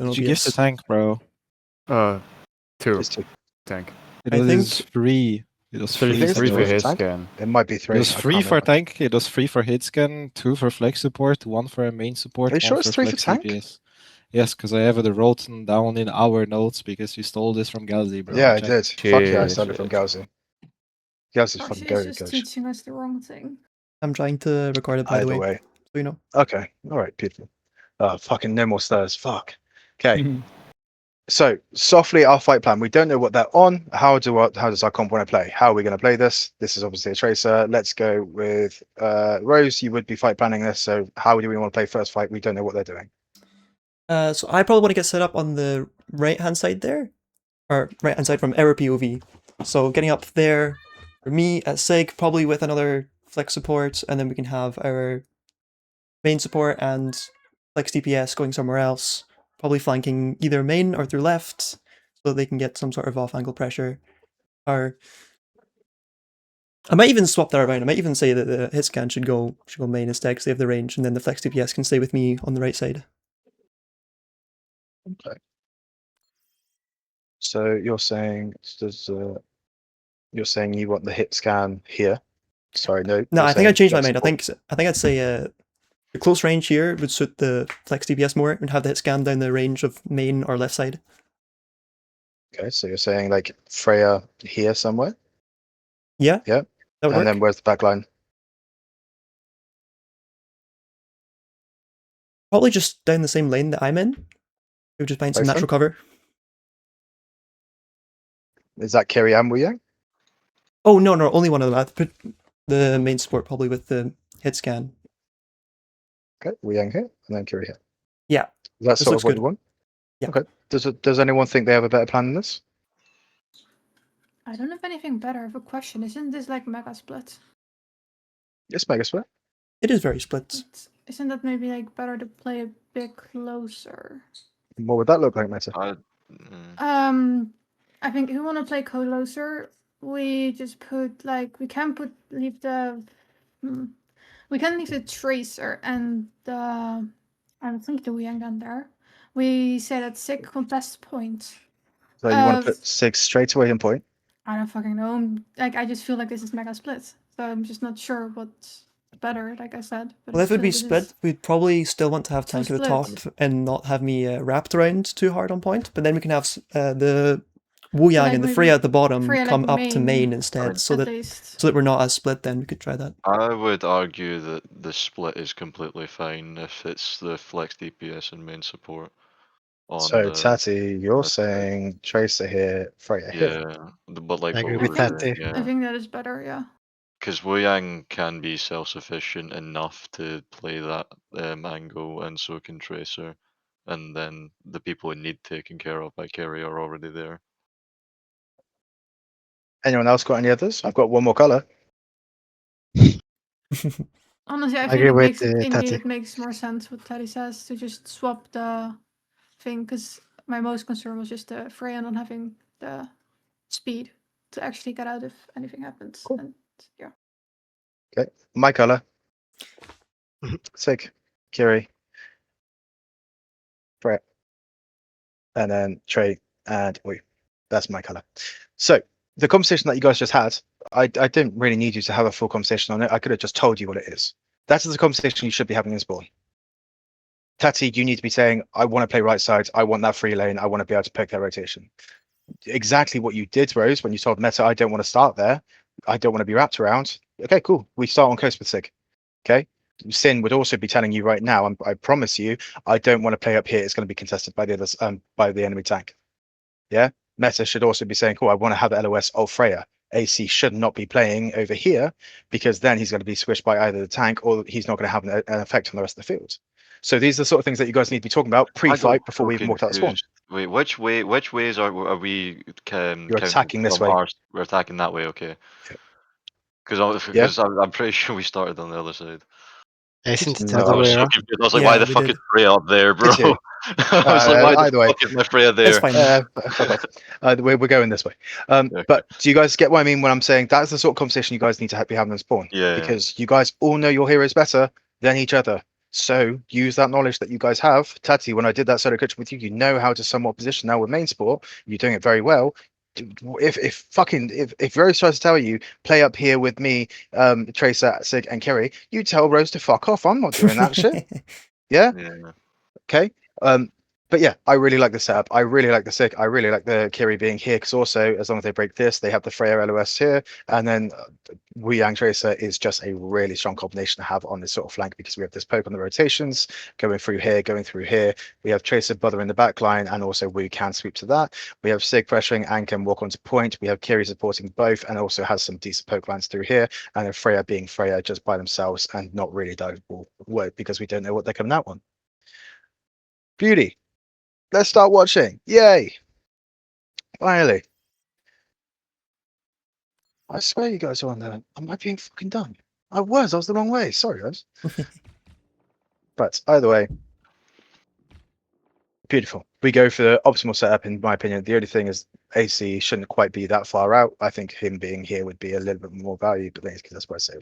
Did you give the tank, bro? 2. It's 2. Tank. I think is free. It was free. think it's 3 for for hit tank? scan. It might be 3. It was free for tank. It was free for hit scan. 2 for flex support. 1 for main support. Are you 1 sure it's for 3 for flex tank? CPS. Yes, because I have it written down in our notes because you stole this from Galzi, bro. Yeah, I Check. did. Fuck yeah, I Shit. stole it from Galzi. Galzi's fucking Actually, it's goated, just guys. teaching us the wrong thing. I'm trying to record it, by Either the way, way. so you know. Okay, alright, beautiful. Fucking no more stirs, fuck. Okay. So, softly, our fight plan. We don't know what they're on. How does our comp want to play? How are we going to play this? This is obviously a tracer. Let's go with Rose. You would be fight planning this. So, how do we want to play first fight? We don't know what they're doing. So I probably want to get set up on the right-hand side there, or right-hand side from error POV. So getting up there for me at Sig, probably with another flex support, and then we can have our main support and flex DPS going somewhere else, probably flanking either main or through left, so that they can get some sort of off-angle pressure. Or I might even swap that around. I might even say that the hit scan should go main instead because they have the range, and then the flex DPS can stay with me on the right side. Okay. So you're saying you're saying you want the hit scan here? Sorry, no. No, you're I think I saying changed my flex mind. support. I think I'd say the close range here would suit the flex DPS more and have the hit scan down the range of main or left side. Okay, so you're saying like Freya here somewhere, Yeah. Yeah. That would and then work. where's the back line? Probably just down the same lane that I'm in. We would just find some Both natural cover. Is that Kiri and Wu Yang? Oh no, only one of them. I'd put the main support probably with the hit scan. Okay, Wu Yang here, and then Kiri here. Yeah. Is that This sort looks of what good. you want? Yeah. Okay. Does anyone think they have a better plan than this? I don't have anything better. I have a question. Isn't this like mega split? Yes, Mega Swear. It is very split. Isn't that maybe like better to play a bit closer? What would that look like, Meta? I think if we want to play closer, we just put like we can leave the tracer and the I don't think the Wu Yang gun there. We say that Sig contest point. So you want to put 6 straight away in point? I don't fucking know. Like I just feel like this is mega split, so I'm just not sure what's better. Like I said. But Well, if it would be this is- split, we'd probably still want to have tank at the top split. and not have me wrapped around too hard on point. But then we can have the Wu Yang like and the maybe Freya at the bottom Freya, come like, up to main instead, so at that least. we're not as split. Then we could try that. I would argue that the split is completely fine if it's the flex DPS and main support. So Tati, you're saying Tracer here, Freya here. Yeah, but like I agree what with we were that saying, too. I yeah. think that is better. Yeah. Because Wu Yang can be self-sufficient enough to play that angle, and so can Tracer. And then the people who need taken care of by Kerry are already there. Anyone else got any others? I've got one more color. Honestly, I I think agree with indeed Tati. it makes more sense what Teddy says to just swap the thing, because my most concern was just the Freya not having the speed to actually get out if anything happens. Cool. And yeah. Okay, my color. Sig, Kiri, Brett, and then Trey and Wu. That's my color. So the conversation that you guys just had, I didn't really need you to have a full conversation on it. I could have just told you what it is. That is the conversation you should be having in Spawn. Tati, you need to be saying, I want to play right side. I want that free lane. I want to be able to pick their rotation. Exactly what you did, Rose, when you told Meta, I don't want to start there. I don't want to be wrapped around. Okay, cool. We start on coast with Sig. Okay. Sin would also be telling you right now, I promise you, I don't want to play up here. It's going to be contested by the others, by the enemy tank. Yeah. Meta should also be saying, cool, I want to have LOS of Freya. AC should not be playing over here because then he's going to be squished by either the tank or he's not going to have an effect on the rest of the field. So these are the sort of things that you guys need to be talking about pre-fight before we even walk out the spawn. Wait, which ways are we? You're attacking this way. We're attacking that way, okay? Yeah. Because I'm pretty sure we started on the other side. Isn't it No, the other I was way so around? confused. I was like, Yeah, why the we fuck did. is Freya up there, bro? Did you? I was like, why either the way. fuck is my Freya there? That's fine. Fuck off. We're going this way. But do you guys get what I mean when I'm saying that's the sort of conversation you guys need to be having in spawn? Yeah. Because you guys all know your heroes better than each other. So use that knowledge that you guys have. Tati, when I did that solo coaching with you, you know how to somewhat position now with main sport. You're doing it very well. If Rose tries to tell you play up here with me, Tracer, Sig, and Kerry, you tell Rose to fuck off. I'm not doing that shit. Yeah. Yeah. Okay. But yeah, I really like the setup. I really like the Sig. I really like the Kiri being here because also, as long as they break this, they have the Freya LOS here, and then Wu Yang Tracer is just a really strong combination to have on this sort of flank because we have this poke on the rotations going through here, going through here. We have Tracer Brother in the back line, and also Wu can sweep to that. We have Sig pressuring and can walk onto point. We have Kiri supporting both, and also has some decent poke lines through here, and then Freya being Freya just by themselves and not really diveable work because we don't know what they're coming out on. Beauty. Let's start watching. Yay! Finally. I swear you guys are on there. Am I being fucking dumb? I was the wrong way. Sorry, guys. But either way, beautiful. We go for the optimal setup, in my opinion. The only thing is AC shouldn't quite be that far out. I think him being here would be a little bit more value, but because that's what I say.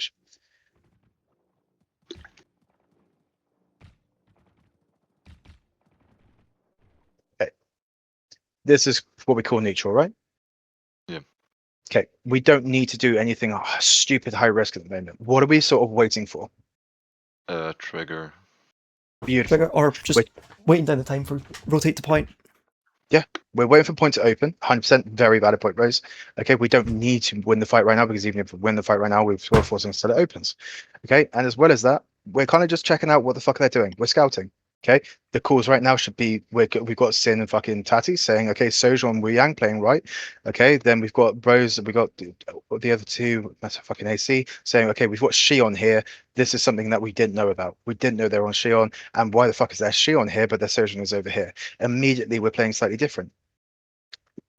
Okay. This is what we call neutral, right? Yeah. Okay. We don't need to do anything stupid high risk at the moment. What are we sort of waiting for? Trigger. Beautiful. Trigger, or just waiting down the time for rotate to point. We're waiting for point to open. 100% very valid point, Rose. Okay, we don't need to win the fight right now because even if we win the fight right now, we're forcing until it opens. Okay, and as well as that, we're kind of just checking out what the fuck they're doing. We're scouting. Okay, the calls right now should be we've got Sin and fucking Tati saying, okay, Sojo and Wu Yang playing right. Okay, then we've got Rose, we got the other two, that's fucking AC, saying, okay, we've got Shion here. This is something that we didn't know about. We didn't know they're on Shion, and why the fuck is there Shion here, but their Sojo is over here? Immediately, we're playing slightly different.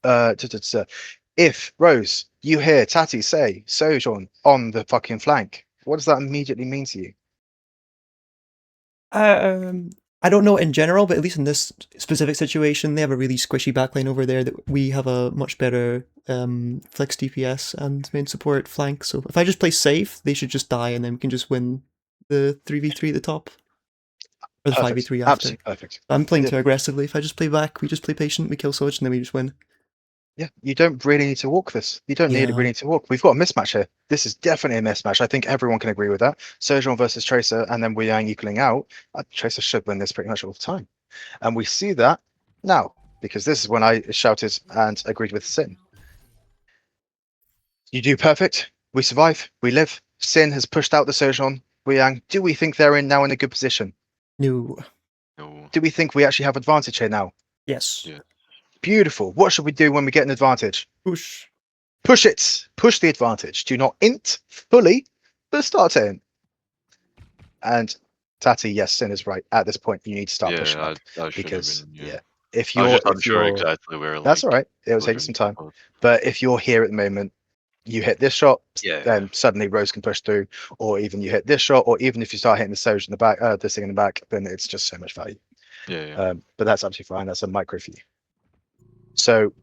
If Rose, you hear Tati say Sojourn on the fucking flank, what does that immediately mean to you? I don't know in general, but at least in this specific situation, they have a really squishy backline over there that we have a much better flex DPS and main support flank. So if I just play safe, they should just die and then we can just win the 3v3 at the top. Or the Perfect. 5v3 after. Absolutely perfect. I'm playing Yeah. too aggressively. If I just play back, we just play patient, we kill Soj, and then we just win. Yeah, you don't really need to walk this. You don't Yeah. really need to walk. We've got a mismatch here. This is definitely a mismatch. I think everyone can agree with that. Sojourn versus Tracer, and then Wu Yang equaling out. Tracer should win this pretty much all the time. And we see that now, because this is when I shouted and agreed with Sin. You do perfect. We survive. We live. Sin has pushed out the Sojourn. Wu Yang, do we think they're now in a good position? No. No. Do we think we actually have advantage here now? Yes. Yeah. Beautiful. What should we do when we get an advantage? Push. Push it. Push the advantage. Do not int fully, but start to int. And Tati, yes, Sin is right. At this point, you need to start pushing up I should because have been. Yeah. if I was you're just unsure exactly where. that's like, all right. It'll take children some time. are. But if you're here at the moment, you hit this shot, Yeah. then suddenly Rose can push through, or even you hit this shot, or even if you start hitting the Soj in the back, this thing in the back, then it's just so much value. Yeah. But that's absolutely fine. That's a micro for you. So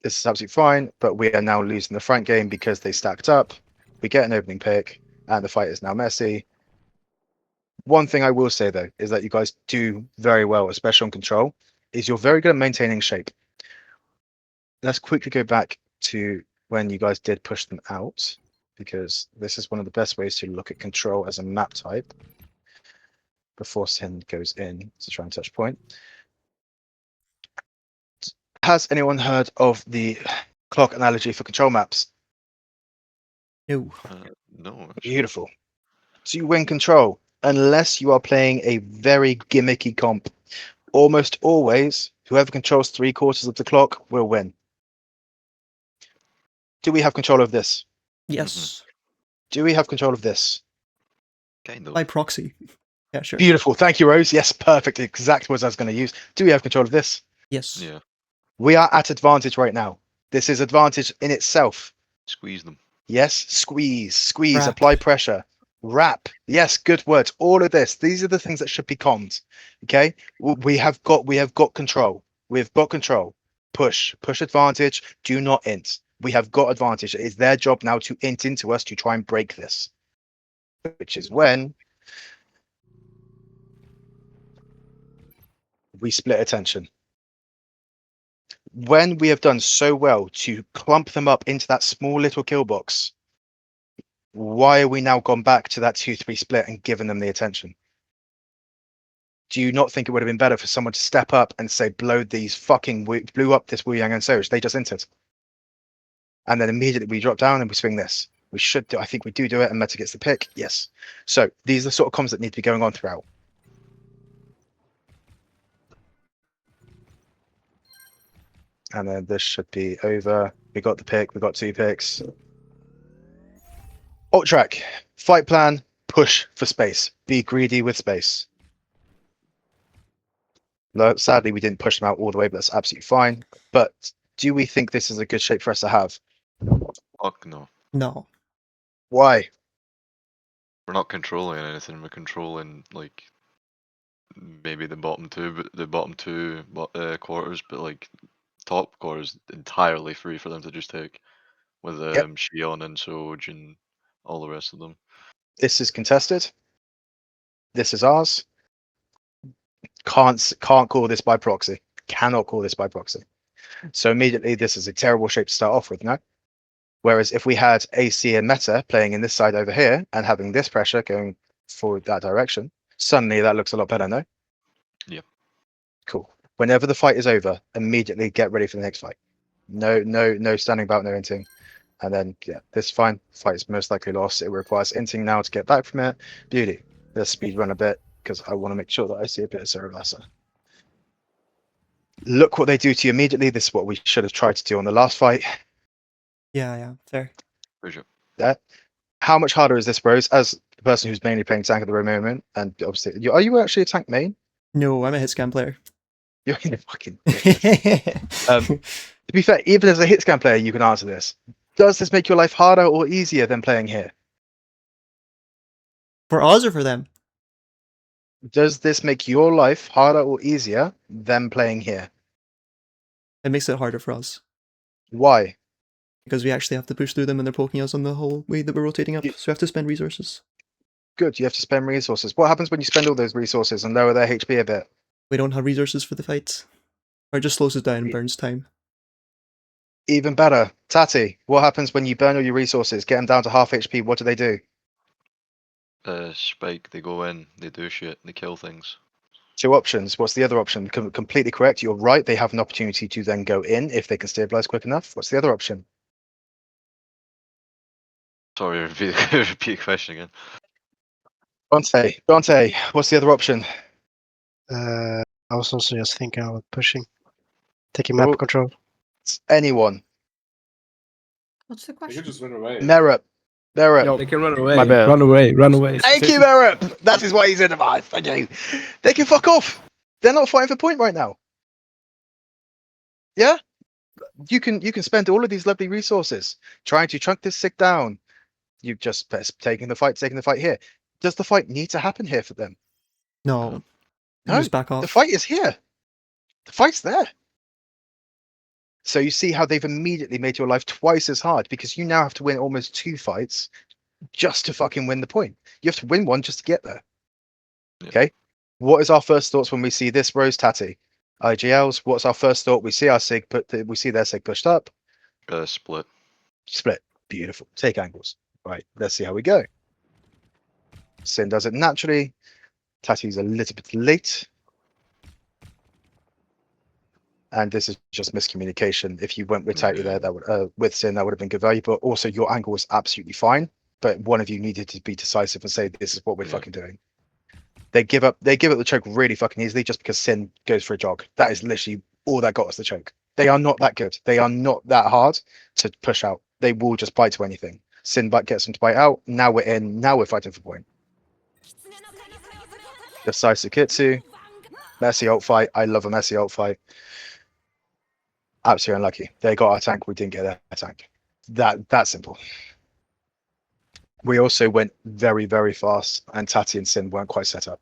this is absolutely fine, but we are now losing the front game because they stacked up. We get an opening pick, and the fight is now messy. One thing I will say though is that you guys do very well, especially on control, is you're very good at maintaining shape. Let's quickly go back to when you guys did push them out, because this is one of the best ways to look at control as a map type before Sin goes in to try and touch point. Has anyone heard of the clock analogy for control maps? No. No. Actually. Beautiful. To win control, unless you are playing a very gimmicky comp, almost always, whoever controls 3/4 of the clock will win. Do we have control of this? Yes. Do we have control of this? Kind of. By proxy. Yeah, sure. Beautiful. Thank you, Rose. Yes, perfect. Exact words I was going to use. Do we have control of this? Yes. Yeah. We are at advantage right now. This is advantage in itself. Squeeze them. Yes, squeeze, squeeze, Wrap. apply pressure, wrap. Yes, good words. All of this. These are the things that should be conned. Okay, we have got control. We've got control. Push advantage. Do not int. We have got advantage. It's their job now to int into us to try and break this. which is when we split attention. When we have done so well to clump them up into that small little kill box, why are we now gone back to that 2-3 split and given them the attention? Do you not think it would have been better for someone to step up and say, blew up this Wu Yang and Surge? They just entered. And then immediately we drop down and we swing this. We should do, I think we do it, and Meta gets the pick. Yes. So these are the sort of comms that need to be going on throughout. And then this should be over. We got the pick. We got 2 picks. Alt track, fight plan, push for space. Be greedy with space. No, sadly, we didn't push them out all the way, but that's absolutely fine. But do we think this is a good shape for us to have? Fuck no. No. Why? We're not controlling anything. We're controlling like maybe the bottom two quarters, but like top quarters entirely free for them to just take with Shion and Soj and all the rest of them. This is contested. This is ours. Can't call this by proxy. Cannot call this by proxy. So immediately this is a terrible shape to start off with, no? Whereas if we had AC and Meta playing in this side over here and having this pressure going forward that direction, suddenly that looks a lot better, no? Yeah. Cool. Whenever the fight is over, immediately get ready for the next fight. No standing about, no inting. And then, yeah, this is fine. Fight is most likely lost. It requires inting now to get back from it. Beauty. Let's speed run a bit because I want to make sure that I see a bit of Cereblassa. Look what they do to you immediately. This is what we should have tried to do on the last fight. Yeah, fair. For sure. That. How much harder is this, bros? As the person who's mainly playing tank at the moment, and obviously, are you actually a tank main? No, I'm a hit scan player. You're in a fucking. To be fair, even as a hit scan player, you can answer this. Does this make your life harder or easier than playing here? For us or for them? Does this make your life harder or easier than playing here? It makes it harder for us. Why? Because we actually have to push through them and they're poking us on the whole way that we're rotating up, so we have to spend resources. Good, you have to spend resources. What happens when you spend all those resources and lower their HP a bit? We don't have resources for the fight. Or it just slows us down and burns time. Even better. Tati, what happens when you burn all your resources, get them down to half HP, what do? Spike, they go in, they do shit, they kill things. 2 options. What's the other option? Completely correct. You're right. They have an opportunity to then go in if they can stabilize quick enough. What's the other option? Sorry, repeat the question again. Dante, what's the other option? I was also just thinking about pushing, taking Oh. map control. It's anyone. What's the You question? can just run away. Merup. They can run away. My bad. Run away. Thank you, Merup. That is why he's in the mind. Thank you. They can fuck off. They're not fighting for point right now. Yeah? You can spend all of these lovely resources trying to chunk this sick down. You just taking the fight here. Does the fight need to happen here for them? No. No, Just back off. the fight is here. The fight's there. So you see how they've immediately made your life twice as hard because you now have to win almost 2 fights just to fucking win the point. You have to win one just to get there. Yeah. Okay. What is our first thoughts when we see this Rose Tati? IGLs, what's our first thought? We see our sig we see their sig pushed up. Split. Split. Beautiful. Take angles. Right. Let's see how we go. Sin does it naturally. Tati's a little bit late. And this is just miscommunication. If you went with Tati there, that would with Sin, that would have been good value. But also your angle was absolutely fine. But one of you needed to be decisive and say, this is what we're fucking doing. They give up the choke really fucking easily just because Sin goes for a jog. That is literally all that got us the choke. They are not that good. They are not that hard to push out. They will just bite to anything. Sin gets them to bite out. Now we're in. Now we're fighting for point. Decisive Kitsu. Messy ult fight. I love a messy ult fight. Absolutely unlucky. They got our tank. We didn't get their tank. That simple. We also went very, very fast, and Tati and Sin weren't quite set up.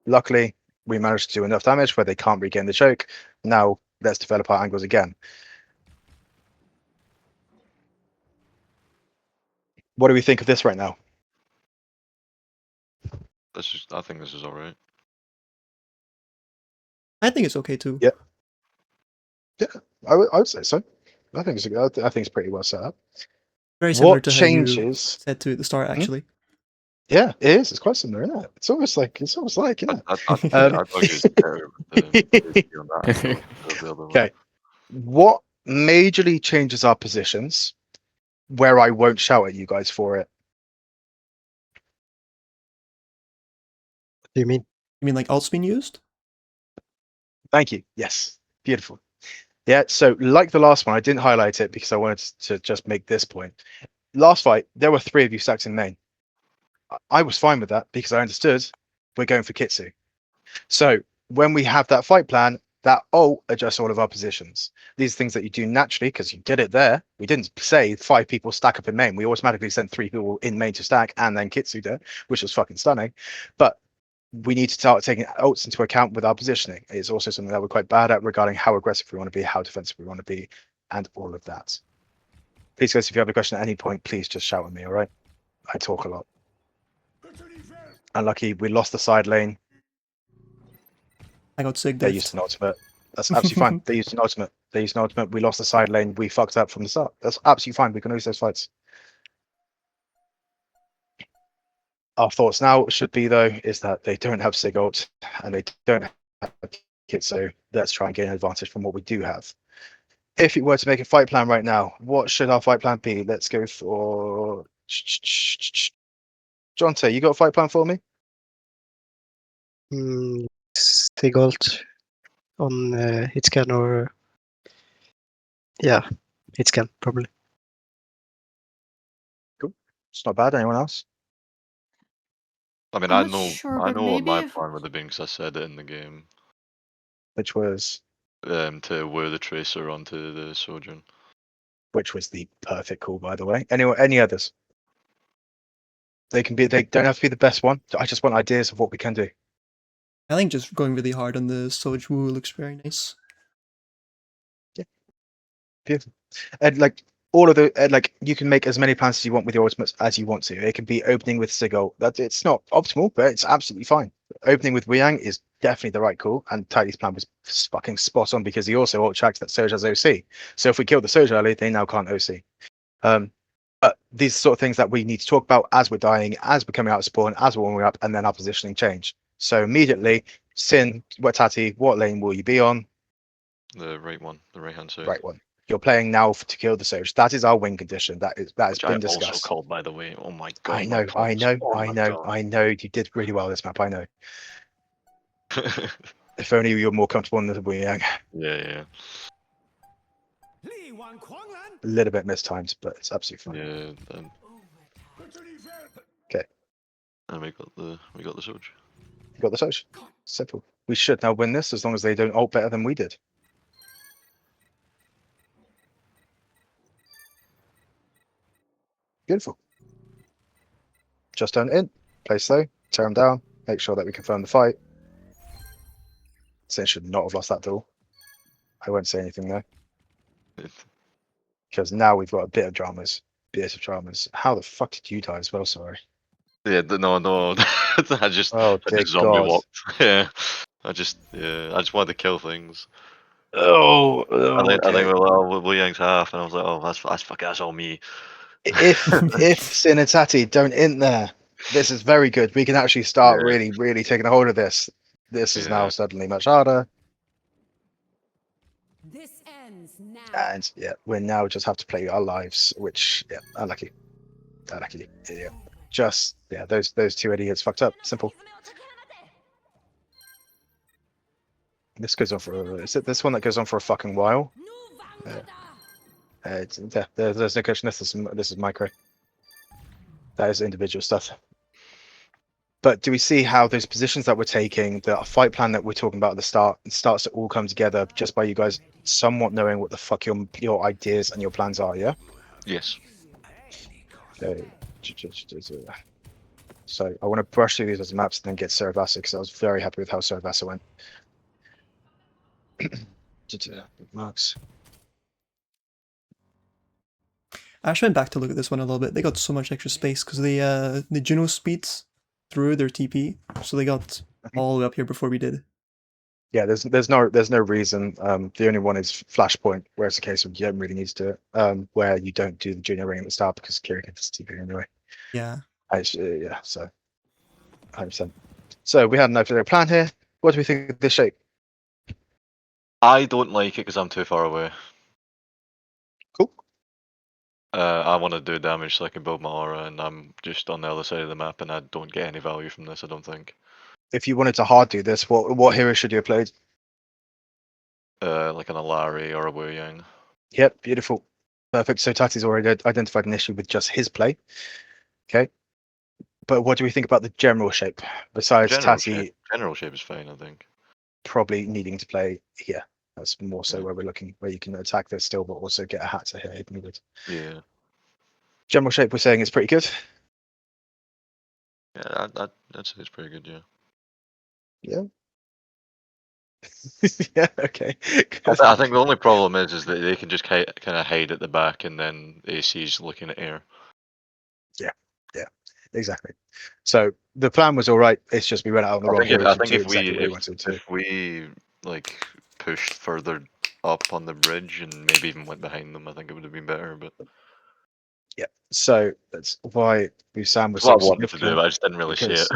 Luckily, we managed to do enough damage where they can't regain the choke. Now, let's develop our angles again. What do we think of this right now? I think this is alright. I think it's okay too. Yeah. I would say so. I think it's pretty well set up. Very similar What to how you changes? said to at the start, actually. Yeah, it is. It's quite similar, isn't it? It's almost like, isn't it? I'd argue it's better with the on that angle than the other one. Okay. What majorly changes our positions where I won't shout at you guys for it? What do you mean? You mean like alt's been used? Thank you. Yes. Beautiful. Yeah, so like the last one, I didn't highlight it because I wanted to just make this point. Last fight, there were 3 of you stacked in main. I was fine with that because I understood we're going for Kitsu. So when we have that fight plan, that ult adjusts all of our positions. These are things that you do naturally because you did it there. We didn't say 5 people stack up in main. We automatically sent 3 people in main to stack and then Kitsu did, which was fucking stunning. But we need to start taking ults into account with our positioning. It's also something that we're quite bad at regarding how aggressive we want to be, how defensive we want to be, and all of that. Please, guys, if you have a question at any point, please just shout at me, all right? I talk a lot. Unlucky, we lost the side lane. I got sick. They used an ultimate. That's absolutely fine. They used an ultimate. We lost the side lane. We fucked up from the start. That's absolutely fine. We can lose those fights. Our thoughts now should be, though, is that they don't have Sig ult and they don't have kit, so let's try and gain an advantage from what we do have. If you were to make a fight plan right now, what should our fight plan be? Let's go for... Jonte, you got a fight plan for me? Sig ult on hitscan or... Yeah, hitscan, probably. Cool. It's not bad. Anyone else? I mean, I'm I not know, sure, I but know what maybe my if- plan would have been because I said it in the game. Which was To wear the tracer onto the Sojourn. which was the perfect call, by the way. Any others? They don't have to be the best one. I just want ideas of what we can do. I think just going really hard on the Soj Wu looks very nice. Yeah. Beautiful. And like all of the like you can make as many plans as you want with your ultimates as you want to. It can be opening with Sigil. That it's not optimal, but it's absolutely fine. Opening with Weiyang is definitely the right call, and Tidy's plan was fucking spot on because he also ult tracks that Soj has OC. So if we kill the Soj early, they now can't OC. But these sort of things that we need to talk about as we're dying, as we're coming out of spawn, as we're warming up, and then our positioning change. So immediately, Sin, Watati, what lane will you be on? The right one, the right hand side. Right one. You're playing now to kill the Soj. That is our win condition. That has Which been I discussed. also called, by the way. Oh my god. I know. I know. You did really well this map. I know. If only you were more comfortable in the Weiyang. Yeah. A little bit mistimed, but it's absolutely fine. Yeah. Okay. And we got the Soj. You got the Soj. Simple. We should now win this as long as they don't ult better than we did. Beautiful. Just turn it in. Play slow. Tear them down. Make sure that we confirm the fight. Sin should not have lost that duel. I won't say anything though. Because now we've got a bit of dramas. How the fuck did you die as well? Sorry. Yeah, no. I just dear zombie God. walked. Yeah. I just wanted to kill things. Oh, I think okay. Weiyang's half, and I was like, oh, that's all me. If Sin and Tati don't int there, this is very good. We can actually start Yeah. really taking a hold of this. This is now Yeah. suddenly much harder. This ends now. And yeah, we now just have to play our lives, which yeah, unlucky. Yeah. Just yeah, those 2 idiots fucked up. Simple. This goes on for is it this one that goes on for a fucking while? There's no question. This is micro. That is individual stuff. But do we see how those positions that we're taking, the fight plan that we're talking about at the start, it starts to all come together just by you guys somewhat knowing what the fuck your ideas and your plans are, yeah? Yes. Okay. So I want to brush through these as maps and then get Ceravasa because I was very happy with how Ceravasa went. Marks. I actually went back to look at this one a little bit. They got so much extra space because the Juno speeds through their TP, so they got all the way up here before we did. Yeah, there's no reason. The only one is Flashpoint, where it's a case of you don't really need to do it. Where you don't do the junior ring at the start because Kira gets TP anyway. Yeah. Yeah, so 100%. So we had an overall plan here. What do we think of this shape? I don't like it because I'm too far away. Cool. I want to do damage so I can build my aura, and I'm just on the other side of the map, and I don't get any value from this. I don't think. If you wanted to hard do this, what hero should you have played? Like an Alari or a Wu Yang. Yep, beautiful, perfect. So Tati's already identified an issue with just his play. Okay, but what do we think about the general shape? Besides Tati General shape is fine, I think. probably needing to play here. That's more so Yeah. where we're looking, where you can attack this still, but also get a hat to hit if needed. Yeah. General shape we're saying is pretty good. Yeah, I'd say it's pretty good. Yeah. Yeah. Yeah. Okay. I think the only problem is that they can just kind of hide at the back, and then AC's looking at air. Yeah. Exactly. So the plan was all right. It's just we went out on the wrong hero to do exactly what we wanted to. If we like pushed further up on the bridge and maybe even went behind them, I think it would have been better. But Yeah. So that's why Busan was it's what so I wanted to do, significant. but I just didn't really see it.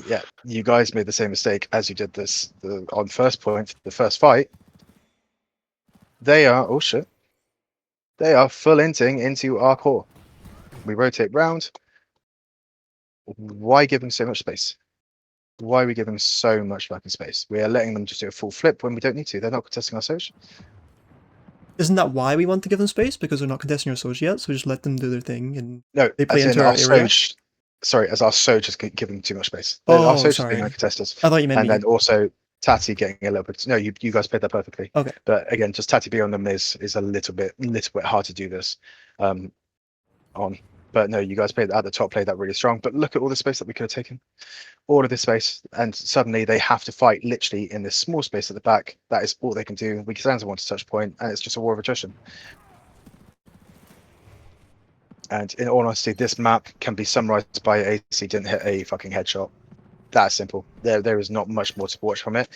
Yeah, you guys made the same mistake as you did this on first point, the first fight. They are oh shit. They are full inting into our core. We rotate round. Why give them so much space? Why are we giving them so much fucking space? We are letting them just do a full flip when we don't need to. They're not contesting our Soj. Isn't that why we want to give them space? Because they're not contesting our Soj yet, so we just let them do their thing and No, they play as into in our our area. Soj. Sorry, as our Soj is giving too much space. Oh, our Soj is sorry. being uncontested. I thought you meant And me. then also Tati getting a little bit. No, you guys played that perfectly. Okay. But again, just Tati being on them is a little bit hard to do this on. But no, you guys played at the top, played that really strong. But look at all the space that we could have taken. All of this space, and suddenly they have to fight literally in this small space at the back. That is all they can do. We can want to touch point, and it's just a war of attrition. And in all honesty, this map can be summarized by AC didn't hit a fucking headshot. That's simple. There is not much more to watch from it.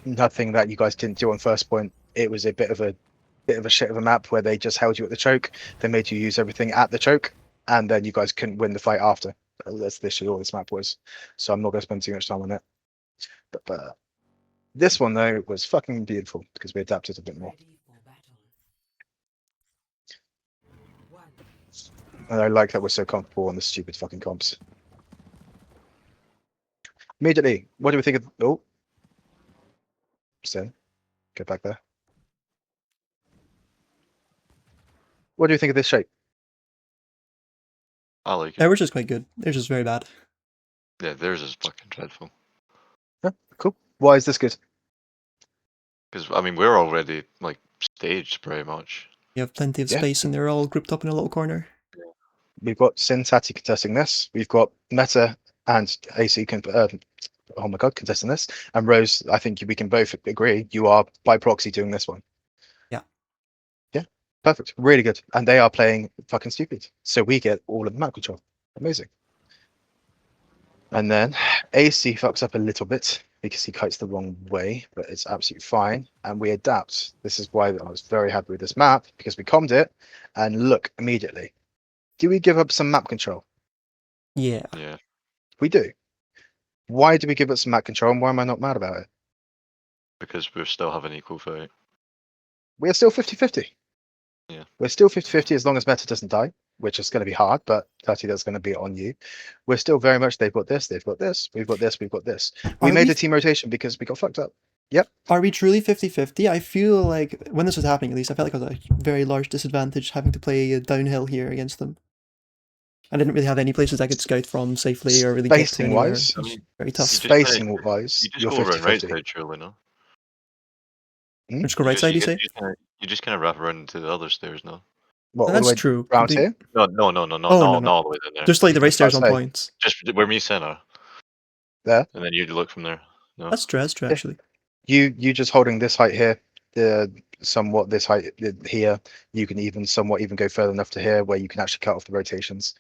Nothing that you guys didn't do on first point. It was a bit of a shit of a map where they just held you at the choke. They made you use everything at the choke, and then you guys couldn't win the fight after. That's literally all this map was. So I'm not going to spend too much time on it. But this one though was fucking beautiful because we adapted a bit more. And I like that we're so comfortable on the stupid fucking comps. Immediately, what do we think of? Oh, Sten, get back there. What do you think of this shape? I like it. They're just quite good. They're just very bad. Yeah, theirs is fucking dreadful. Yeah, cool. Why is this good? Because I mean, we're already like staged pretty much. You have plenty of Yeah. space and they're all grouped up in a little corner. We've got Sin Tati contesting this. We've got Meta and AC oh my god, contesting this. And Rose, I think we can both agree you are by proxy doing this one. Yeah. Yeah, perfect. Really good. And they are playing fucking stupid. So we get all of the map control. Amazing. And then AC fucks up a little bit because he kites the wrong way, but it's absolutely fine. And we adapt. This is why I was very happy with this map because we commed it and look immediately. Do we give up some map control? Yeah. Yeah. We do. Why do we give up some map control and why am I not mad about it? Because we still have an equal fight. We're still 50-50. Yeah. We're still 50-50 as long as Meta doesn't die, which is going to be hard, but 30 that's going to be on you. We're still very much, they've got this, we've got this, we've got this. We made a team rotation because we got fucked up. Yep. Are we truly 50-50? I feel like, when this was happening at least, I felt like I was at a very large disadvantage having to play downhill here against them. I didn't really have any places I could scout from safely or really get to Spacing anywhere. wise, It was very tough. spacing wise, You just you're go around right 50-50. side, surely, no? Just go right side, you say? You just kind of wrap around to the other stairs, no? What, all That's the way true. round We- here? No, Oh, no, not no. all the way in there. Just like the right stairs on say. points. Just where me center, There? and then you look from there. No. That's true, Yeah. actually. You just holding this height here, somewhat this height here. You can even somewhat even go further enough to here where you can actually cut off the rotations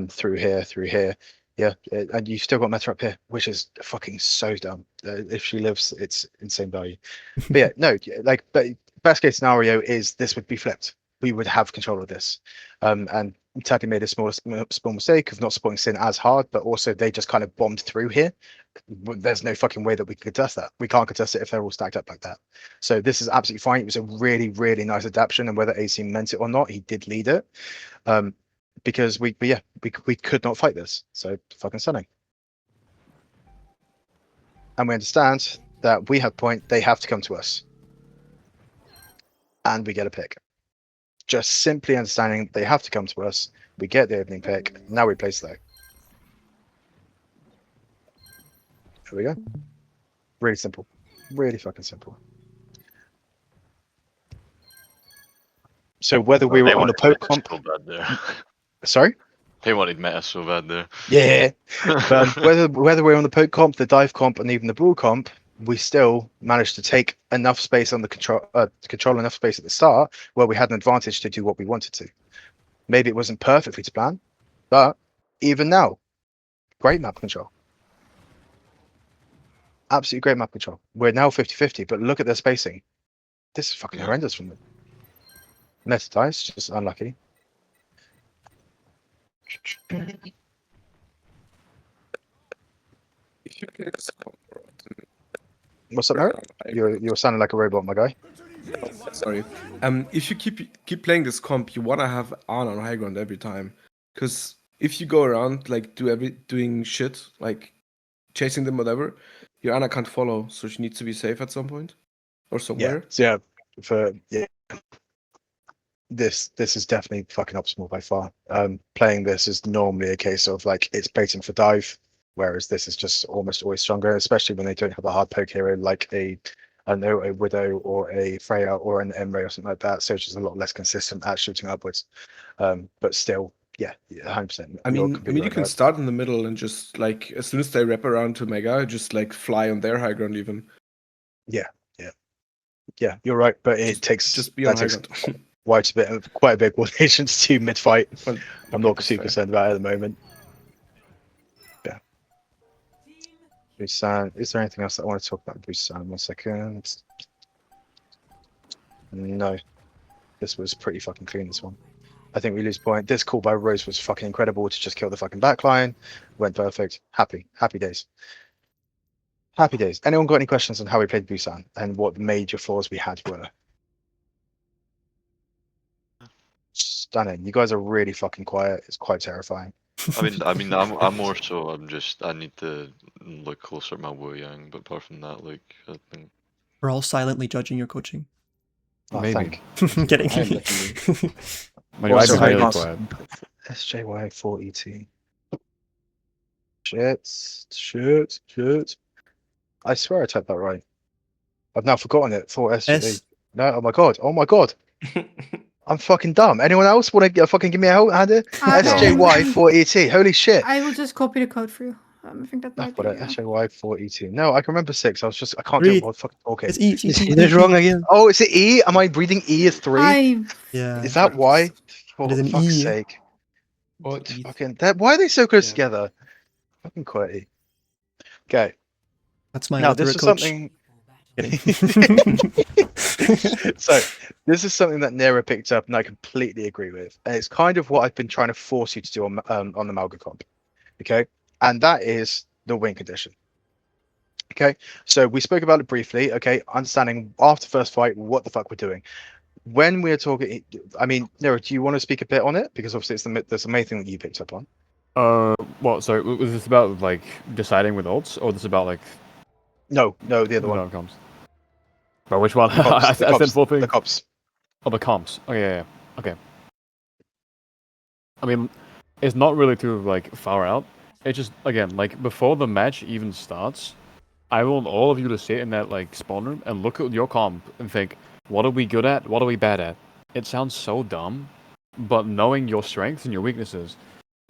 through here. Yeah, and you've still got Meta up here, which is fucking so dumb. If she lives, it's insane value. But yeah, no, like, but best case scenario is this would be flipped. We would have control of this. And Taddy made a small mistake of not supporting Sin as hard, but also they just kind of bombed through here. There's no fucking way that we can contest that. We can't contest it if they're all stacked up like that. So this is absolutely fine. It was a really, really nice adaptation, and whether AC meant it or not, he did lead it. Because we could not fight this. So fucking stunning. And we understand that we have point, they have to come to us. And we get a pick. Just simply understanding they have to come to us. We get the opening pick. Now we play slow. There we go. Really simple. Really fucking simple. So whether we were on a poke comp. So bad there. Sorry? They wanted meta so bad there. Yeah. But whether we're on the poke comp, the dive comp, and even the ball comp, we still managed to take enough space on the control enough space at the start where we had an advantage to do what we wanted to. Maybe it wasn't perfectly to plan, but even now, great map control. Absolutely great map control. We're now 50-50, but look at their spacing. This is fucking horrendous from them. Meta dice, just unlucky. What's up, Eric? You're sounding like a robot, my guy. Sorry. If you keep playing this comp, you wanna have Arn on high ground every time, because if you go around like doing shit like chasing them, whatever, your Ana can't follow, so she needs to be safe at some point or somewhere. This is definitely fucking optimal by far. Playing this is normally a case of like it's baiting for dive, whereas this is just almost always stronger, especially when they don't have a hard poke hero like a Widow or a Freya or an Emre or something like that. So it's just a lot less consistent at shooting upwards. But still, yeah, 100%. I mean, you can start in the middle and just like as soon as they wrap around to Mega, just like fly on their high ground even. Yeah, you're right, but it takes just be on high ground. quite a big coordination to mid fight. Well, I'm not super concerned about it at the moment. Yeah. Busan. Is there anything else that I want to talk about Busan? 1 second. No. This was pretty fucking clean, this one. I think we lose point. This call by Rose was fucking incredible to just kill the fucking backline. Went perfect. Happy days. Happy days. Anyone got any questions on how we played Busan and what the major flaws we had were? Stunning. You guys are really fucking quiet. It's quite terrifying. I mean, I'm more so. I need to look closer at my Wu Yang, but apart from that, like, I think We're all silently judging your coaching. Oh, Maybe. Kidding. My eyes are really Also, quiet. SJY4ET. Shit. I swear I typed that right. I've now forgotten it. 4SJD. S. No, oh my god. I'm fucking dumb. Anyone else want to fucking give me a hand here? SJY4ET. Holy shit. I will just copy the code for you. I think that might be. SJY4ET. No, I can remember 6. I can't do Read. what fucking talking. It's E. It's wrong again. Oh, is it E? Am I reading E as 3? Yeah. Is that why? For It is an fuck's E. sake. What? Fucking why are they so close together? Fucking quirky. Okay. That's my Now this is coach. something. So this is something that Nera picked up, and I completely agree with. And it's kind of what I've been trying to force you to do on the Malga comp. Okay, and that is the win condition. Okay, so we spoke about it briefly. Okay, understanding after first fight what the fuck we're doing. When we're talking, I mean, Nera, do you want to speak a bit on it? Because obviously that's the main thing that you picked up on. Well, sorry, was this about like deciding with ults, or this about like? No, the other one. Comps. But which one? I said full thing. The cops. Oh, the comps. Oh yeah. Okay. I mean, it's not really too like far out. It's just again like before the match even starts, I want all of you to sit in that like spawn room and look at your comp and think, what are we good at? What are we bad at? It sounds so dumb, but knowing your strengths and your weaknesses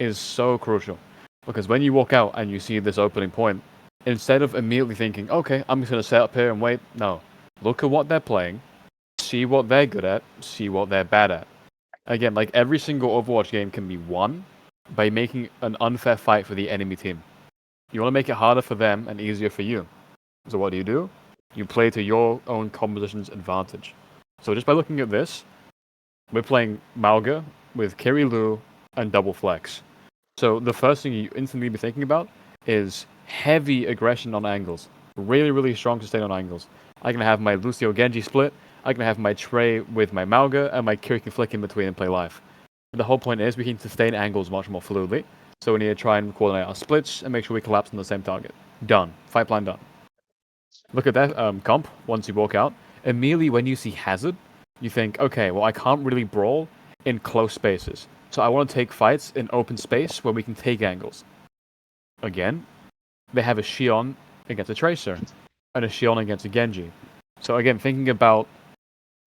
is so crucial. Because when you walk out and you see this opening point, instead of immediately thinking, okay, I'm just gonna set up here and wait, no. Look at what they're playing, see what they're good at, see what they're bad at. Again, like every single Overwatch game can be won by making an unfair fight for the enemy team. You want to make it harder for them and easier for you. So what do? You play to your own composition's advantage. So just by looking at this, we're playing Malga with Kirilu and double flex. So the first thing you instantly be thinking about is heavy aggression on angles. Really, really strong sustain on angles. I can have my Lucio Genji split, I can have my Trey with my Malga, and my Kiri can flick in between and play live. The whole point is we can sustain angles much more fluidly, so we need to try and coordinate our splits and make sure we collapse on the same target. Done. Fight plan done. Look at that comp once you walk out. Immediately when you see Hazard, you think, okay, well, I can't really brawl in close spaces. So I want to take fights in open space where we can take angles. Again, they have a Xion against a Tracer and a Xion against a Genji. So again, thinking about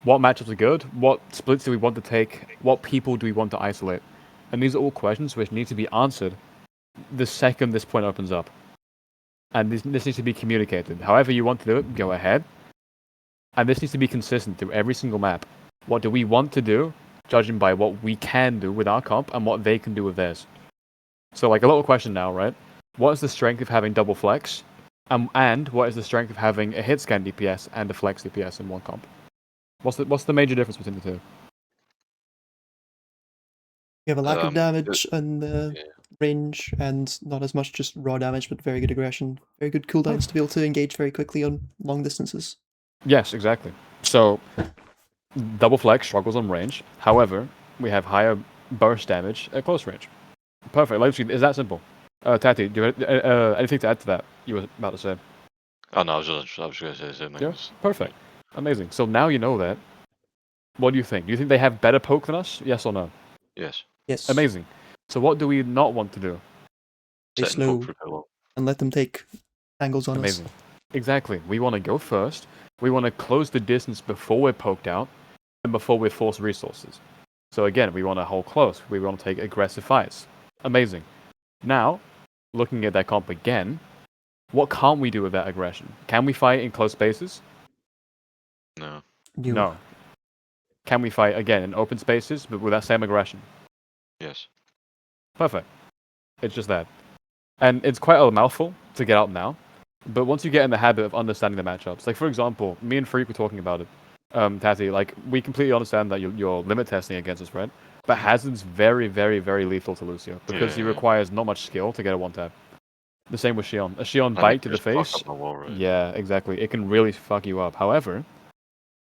what matchups are good, what splits do we want to take, what people do we want to isolate. And these are all questions which need to be answered the second this point opens up. And this needs to be communicated. However you want to do it, go ahead. And this needs to be consistent through every single map. What do we want to do, judging by what we can do with our comp and what they can do with theirs. So like a little question now, right? What is the strength of having double flex? And what is the strength of having a hit scan DPS and a flex DPS in one comp? What's the major difference between the two? You have a lack of damage it- and yeah. range, and not as much just raw damage, but very good aggression, very good cooldowns to be able to engage very quickly on long distances. Yes, exactly. So double flex struggles on range. However, we have higher burst damage at close range. Perfect. Literally, it's that simple. Tati, do you have anything to add to that? You were about to say. Oh no, I was going to say the same thing. Yeah, perfect. Amazing. So now you know that. What do you think? Do you think they have better poke than us? Yes or no? Yes. Yes. Amazing. So what do we not want to do? Stay Set and poke slow for too long. and let them take angles on Amazing. us. Exactly. We want to go first. We want to close the distance before we're poked out and before we force resources. So again, we want to hold close. We want to take aggressive fights. Amazing. Now, looking at that comp again, what can't we do with that aggression? Can we fight in close spaces? No. No. Can we fight again in open spaces but with that same aggression? Yes. Perfect. It's just that. And it's quite a mouthful to get out now. But once you get in the habit of understanding the matchups, like for example, me and ImPhreak were talking about it. Tati, like we completely understand that you're limit testing against us, right? But Hazard's very, very, very lethal to Lucio because he Yeah. requires not much skill to get a one tap. The same with Xion. A Xion And bite it to the just fuck face. up my wall, right? Yeah, exactly. It can really fuck you up. However,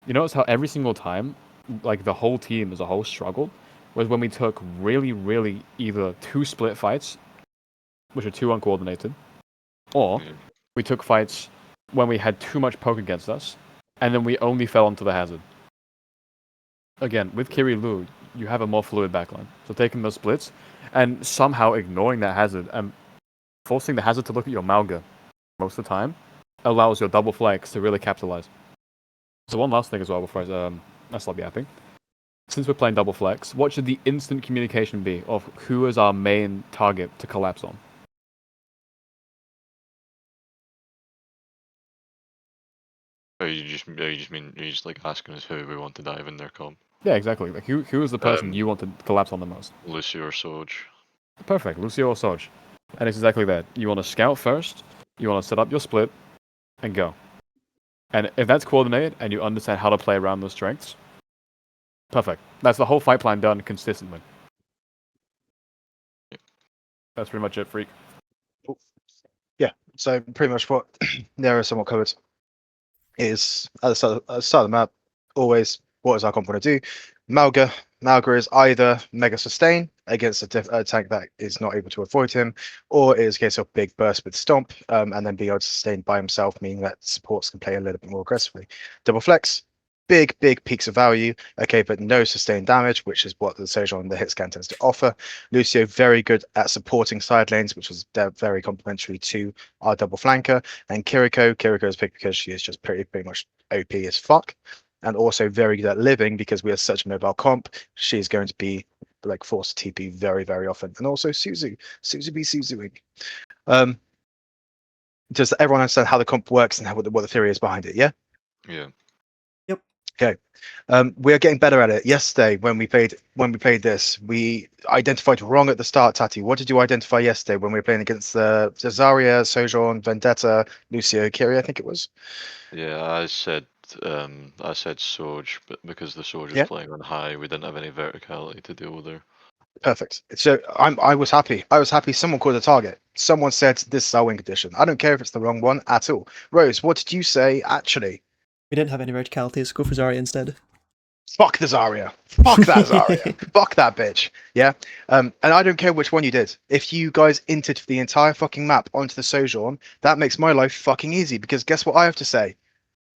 you notice how every single time, like the whole team as a whole struggled, was when we took really, really either two split fights, which are too uncoordinated, or Yeah. we took fights when we had too much poke against us, and then we only fell onto the Hazard. Again, with Kirilu, you have a more fluid backline. So taking those splits and somehow ignoring that Hazard and forcing the Hazard to look at your Malga most of the time allows your double flex to really capitalize. So one last thing as well before I stop yapping. Since we're playing double flex, what should the instant communication be of who is our main target to collapse on? You just like asking us who we want to dive in their comp? Yeah, exactly. Like who is the person you want to collapse on the most? Lucio or Soj? Perfect, Lucio or Soj. And it's exactly that. You want to scout first, you want to set up your split, and go. And if that's coordinated and you understand how to play around those strengths, perfect. That's the whole fight plan done consistently. That's pretty much it, Freak. Yeah, so pretty much what Nero somewhat covered is at the start of the map, always what is our comp want to do? Malga is either mega sustain against a tank that is not able to avoid him, or it is a case of big burst with stomp, and then be able to sustain by himself, meaning that supports can play a little bit more aggressively. Double flex, big peaks of value, okay, but no sustained damage, which is what the Sojourn and the hit scan tends to offer. Lucio very good at supporting side lanes, which was very complementary to our double flanker. And Kiriko is picked because she is just pretty much OP as fuck, and also very good at living because we are such a mobile comp. She's going to be like forced to TP very often, and also Suzuing. Does everyone understand how the comp works and what the theory is behind it? Yeah. Yeah. Yep. Okay. We are getting better at it. Yesterday, when we played this, we identified wrong at the start. Tati, what did you identify yesterday when we were playing against the Zarya, Sojourn, Vendetta, Lucio, Kiri? I think it was. Yeah, I said Soj, but because the Soj was Yeah. playing on high, we didn't have any verticality to deal with her. Perfect. So I was happy. I was happy. Someone called a target. Someone said this is our win condition. I don't care if it's the wrong one at all. Rose, what did you say? Actually, We didn't have any verticalities. Go for Zarya instead. fuck the Zarya. Fuck that Zarya. Fuck that bitch. Yeah. And I don't care which one you did. If you guys entered the entire fucking map onto the Sojourn, that makes my life fucking easy because guess what I have to say?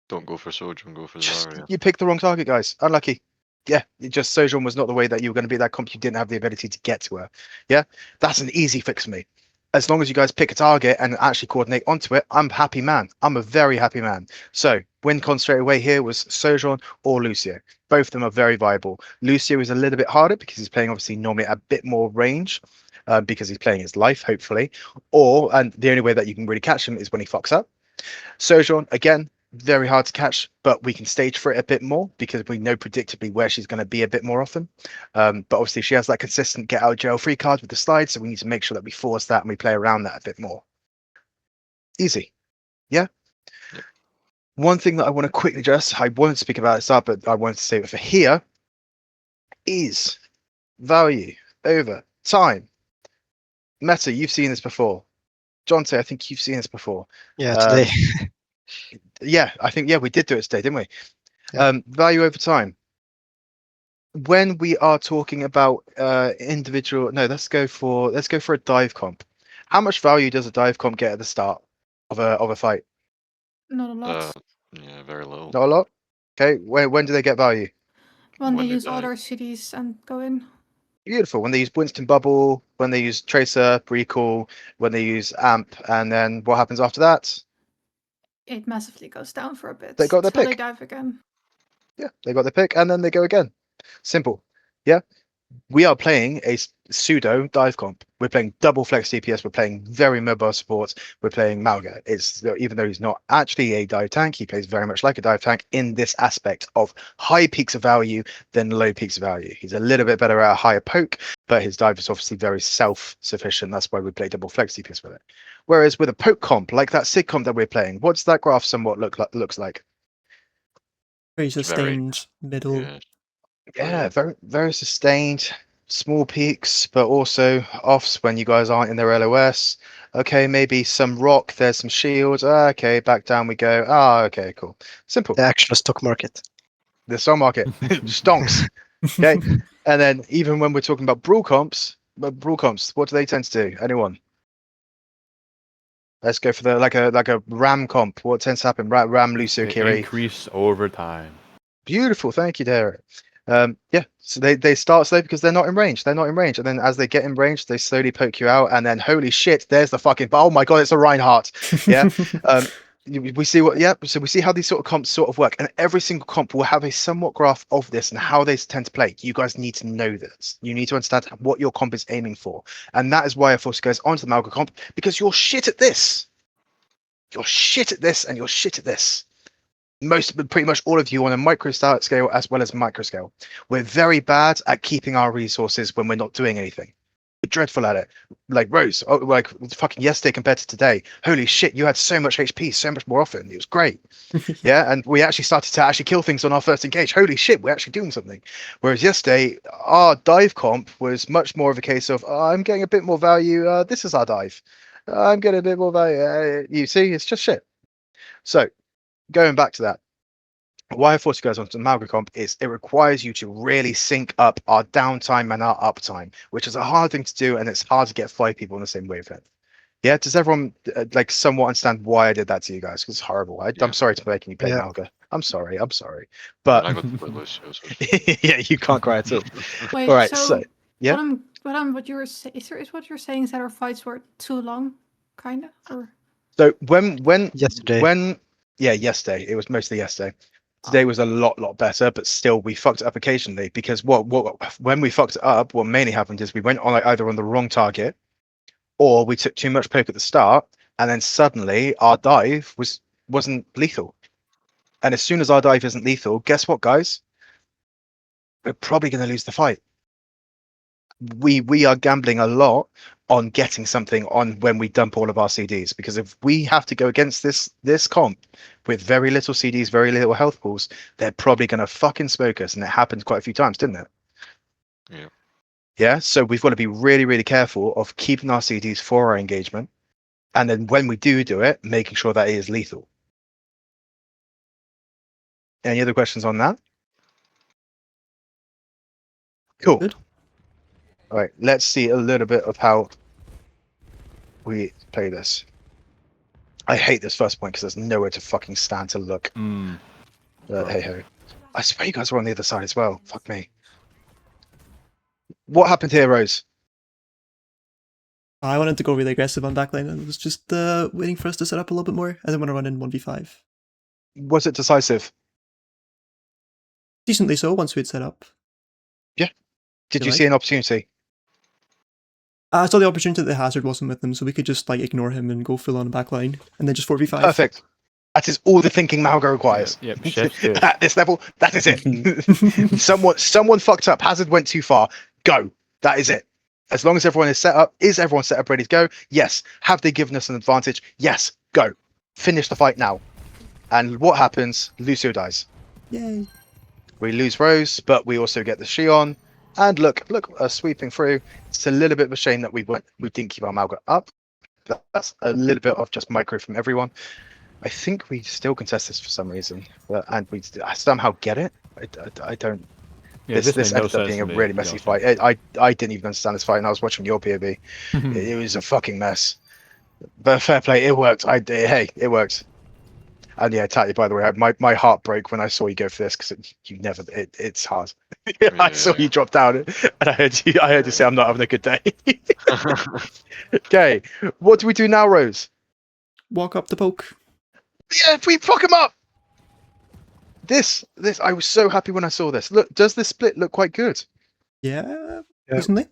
Don't go for Sojourn, go for Just, Zarya. you picked the wrong target, guys. Unlucky. Yeah, just Sojourn was not the way that you were going to beat that comp. You didn't have the ability to get to her. Yeah, that's an easy fix for me. As long as you guys pick a target and actually coordinate onto it, I'm a happy man. I'm a very happy man. So win con straight away here was Sojourn or Lucio. Both of them are very viable. Lucio is a little bit harder because he's playing obviously normally a bit more range because he's playing his life, hopefully. And the only way that you can really catch him is when he fucks up. Sojourn, again, very hard to catch, but we can stage for it a bit more because we know predictably where she's going to be a bit more often. But obviously, she has that consistent get out of jail free card with the slide, so we need to make sure that we force that and we play around that a bit more. Easy. Yeah? Yep. One thing that I want to quickly address, I wanted to speak about it start, but I wanted to save it for here, is value over time. Meta, you've seen this before. Jonte, I think you've seen this before. Yeah, today. Yeah, I think we did do it today, didn't we? Yeah. Value over time. When we are talking about individual, no, let's go for a dive comp. How much value does a dive comp get at the start of a fight? Not a lot. Yeah, very little. Not a lot. Okay, when do they get value? When they when they use all die. their cities and go in. Beautiful. When they use Winston Bubble, when they use Tracer, Recall, when they use Amp, and then what happens after that? It massively goes down for a bit. They got their till they pick. dive again. Yeah, they got their pick, and then they go again. Simple. Yeah. We are playing a pseudo dive comp. We're playing double flex DPS. We're playing very mobile supports. We're playing Malga. Even though he's not actually a dive tank, he plays very much like a dive tank in this aspect of high peaks of value than low peaks of value. He's a little bit better at a higher poke, but his dive is obviously very self-sufficient. That's why we play double flex DPS with it. Whereas with a poke comp like that Sig comp that we're playing, what's that graph somewhat looks like? Very sustained middle. Yeah. Yeah, very very sustained, small peaks, but also offs when you guys aren't in their LOS. Okay, maybe some rock, there's some shields. Okay, back down we go. Okay, cool. Simple. The actual stock market. The stock market stonks. Okay. And then even when we're talking about brawl comps, what do they tend to do? Anyone? Let's go for the like a Ram comp. What tends to happen? Ram, Lucio, They Kiri. increase over time. Beautiful, thank you, Derek. Yeah, so they start slow because they're not in range. They're not in range, and then as they get in range, they slowly poke you out, and then holy shit, there's the fucking. Oh my god, it's a Reinhardt. Yeah. We see what. Yeah. So we see how these sort of comps sort of work, and every single comp will have a somewhat graph of this and how they tend to play. You guys need to know this. You need to understand what your comp is aiming for, and that is why I force you guys onto the Malga comp because you're shit at this. You're shit at this, and you're shit at this. Pretty much all of you on a micro scale as well as micro scale. We're very bad at keeping our resources when we're not doing anything. We're dreadful at it. Like Rose, like fucking yesterday compared to today. Holy shit, you had so much HP so much more often. It was great. Yeah, and we actually started to actually kill things on our first engage. Holy shit, we're actually doing something. Whereas yesterday, our dive comp was much more of a case of I'm getting a bit more value. This is our dive. I'm getting a bit more value. You see, it's just shit. So going back to that, why I force you guys onto the Malga comp is it requires you to really sync up our downtime and our uptime, which is a hard thing to do, and it's hard to get 5 people on the same wavelength. Yeah, does everyone like somewhat understand why I did that to you guys? Because it's horrible. I'm sorry to making you play Yeah. Malga. I'm sorry. And But I got to play Lucio, so it's- yeah, you can't cry at all. Wait, All right, so, so yeah. what you're what you're saying is that our fights were too long, kinda, or So when Yesterday. yesterday it was mostly yesterday. Today was a lot better, but still we fucked it up occasionally because when we fucked it up, what mainly happened is we went on either on the wrong target, or we took too much poke at the start, and then suddenly our dive wasn't lethal. And as soon as our dive isn't lethal, guess what, guys? We're probably going to lose the fight. We are gambling a lot on getting something on when we dump all of our CDs, because if we have to go against this comp with very little CDs, very little health pools, they're probably going to fucking smoke us, and it happened quite a few times, didn't it? Yeah. Yeah, so we've got to be really, really careful of keeping our CDs for our engagement, and then when we do it, making sure that it is lethal. Any other questions on that? Cool. Good. All right, let's see a little bit of how we play this. I hate this first point because there's nowhere to fucking stand to look. Hey ho. I swear you guys were on the other side as well. Fuck me. What happened here, Rose? I wanted to go really aggressive on backline and was just waiting for us to set up a little bit more. I didn't want to run in 1v5. Was it decisive? Decently so once we'd set up. Did You you like? see an opportunity? I saw the opportunity that the hazard wasn't with them, so we could just like ignore him and go full on backline and then just 4v5. Perfect. That is all the thinking Malgo requires. Yep, chef's kiss. At this level, that is it. Someone fucked up. Hazard went too far. Go. That is it. As long as everyone is set up, is everyone set up ready to go? Yes. Have they given us an advantage? Yes. Go. Finish the fight now. And what happens? Lucio dies. Yay. We lose Rose, but we also get the Shion. And look, sweeping through. It's a little bit of a shame that we didn't keep our Malga up. That's a little bit of just micro from everyone. I think we still contest this for some reason, and we somehow get it. I don't. Yeah, this made no ended up sense being to a me, really to be messy honest. fight. I didn't even understand this fight, and I was watching your POV. It was a fucking mess. But fair play, it worked. Hey, it worked. And yeah, Tati, by the way, my heart broke when I saw you go for this because it's hard. I saw you drop down, and I heard you say, "I'm not having a good day." Okay, what do we do now, Rose? Walk up the poke. Yeah, we fuck him up. This I was so happy when I saw this. Look, does this split look quite good? Yeah, Yeah. recently.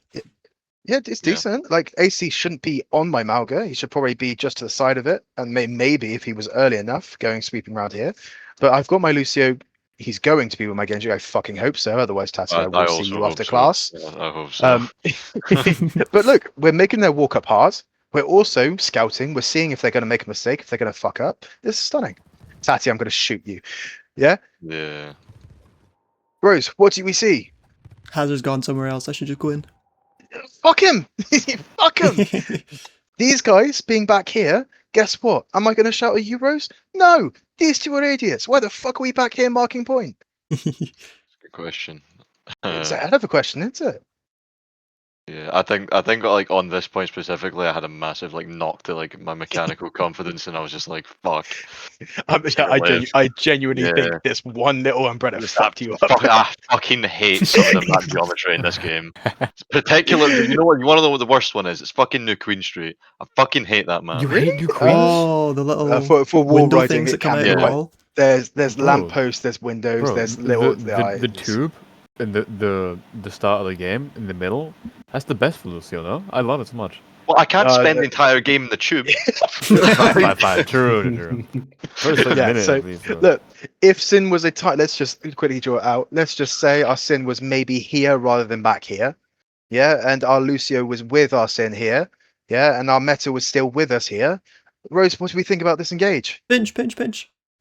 Yeah, it's Yeah. decent. Like AC shouldn't be on my Malga. He should probably be just to the side of it, and maybe if he was early enough, going sweeping around here. But I've got my Lucio. He's going to be with my Genji. I fucking hope so. Otherwise, Tati, I will see you after class. Yeah, I hope so. But look, we're making their walk up hard. We're also scouting. We're seeing if they're going to make a mistake, if they're going to fuck up. This is stunning. Tati, I'm going to shoot you. Yeah? Yeah. Rose, what do we see? Hazard's gone somewhere else. I should just go in. Fuck him! Fuck him! These guys being back here, guess what? Am I going to shout at you, Rose? No! These two are idiots. Why the fuck are we back here marking point? Good question. It's a hell of a question, isn't it? Yeah, I think like on this point specifically, I had a massive like knock to like my mechanical confidence, and I was just like, "Fuck." I genuinely Yeah. think this one little umbrella fucked you up. I fucking hate some of the map geometry in this game. Particularly, you know what? You want to know what the worst one is? It's fucking New Queen Street. I fucking hate that map. You hate New Queen? Oh, the little For wall window riding, things it that come can out be of the Yeah. wall. There's Bro. lampposts, there's windows, Bro, there's little the tube in the start of the game in the middle. That's the best for Lucio, no? I love it so much. Well, I can't spend the- the entire game in the tube. Fine. True. First like, Yeah, minute so, at least. Though. Look, if Sin was let's just quickly draw it out. Let's just say our Sin was maybe here rather than back here. Yeah, and our Lucio was with our Sin here. Yeah, and our Meta was still with us here. Rose, what do we think about this engage? Pinch.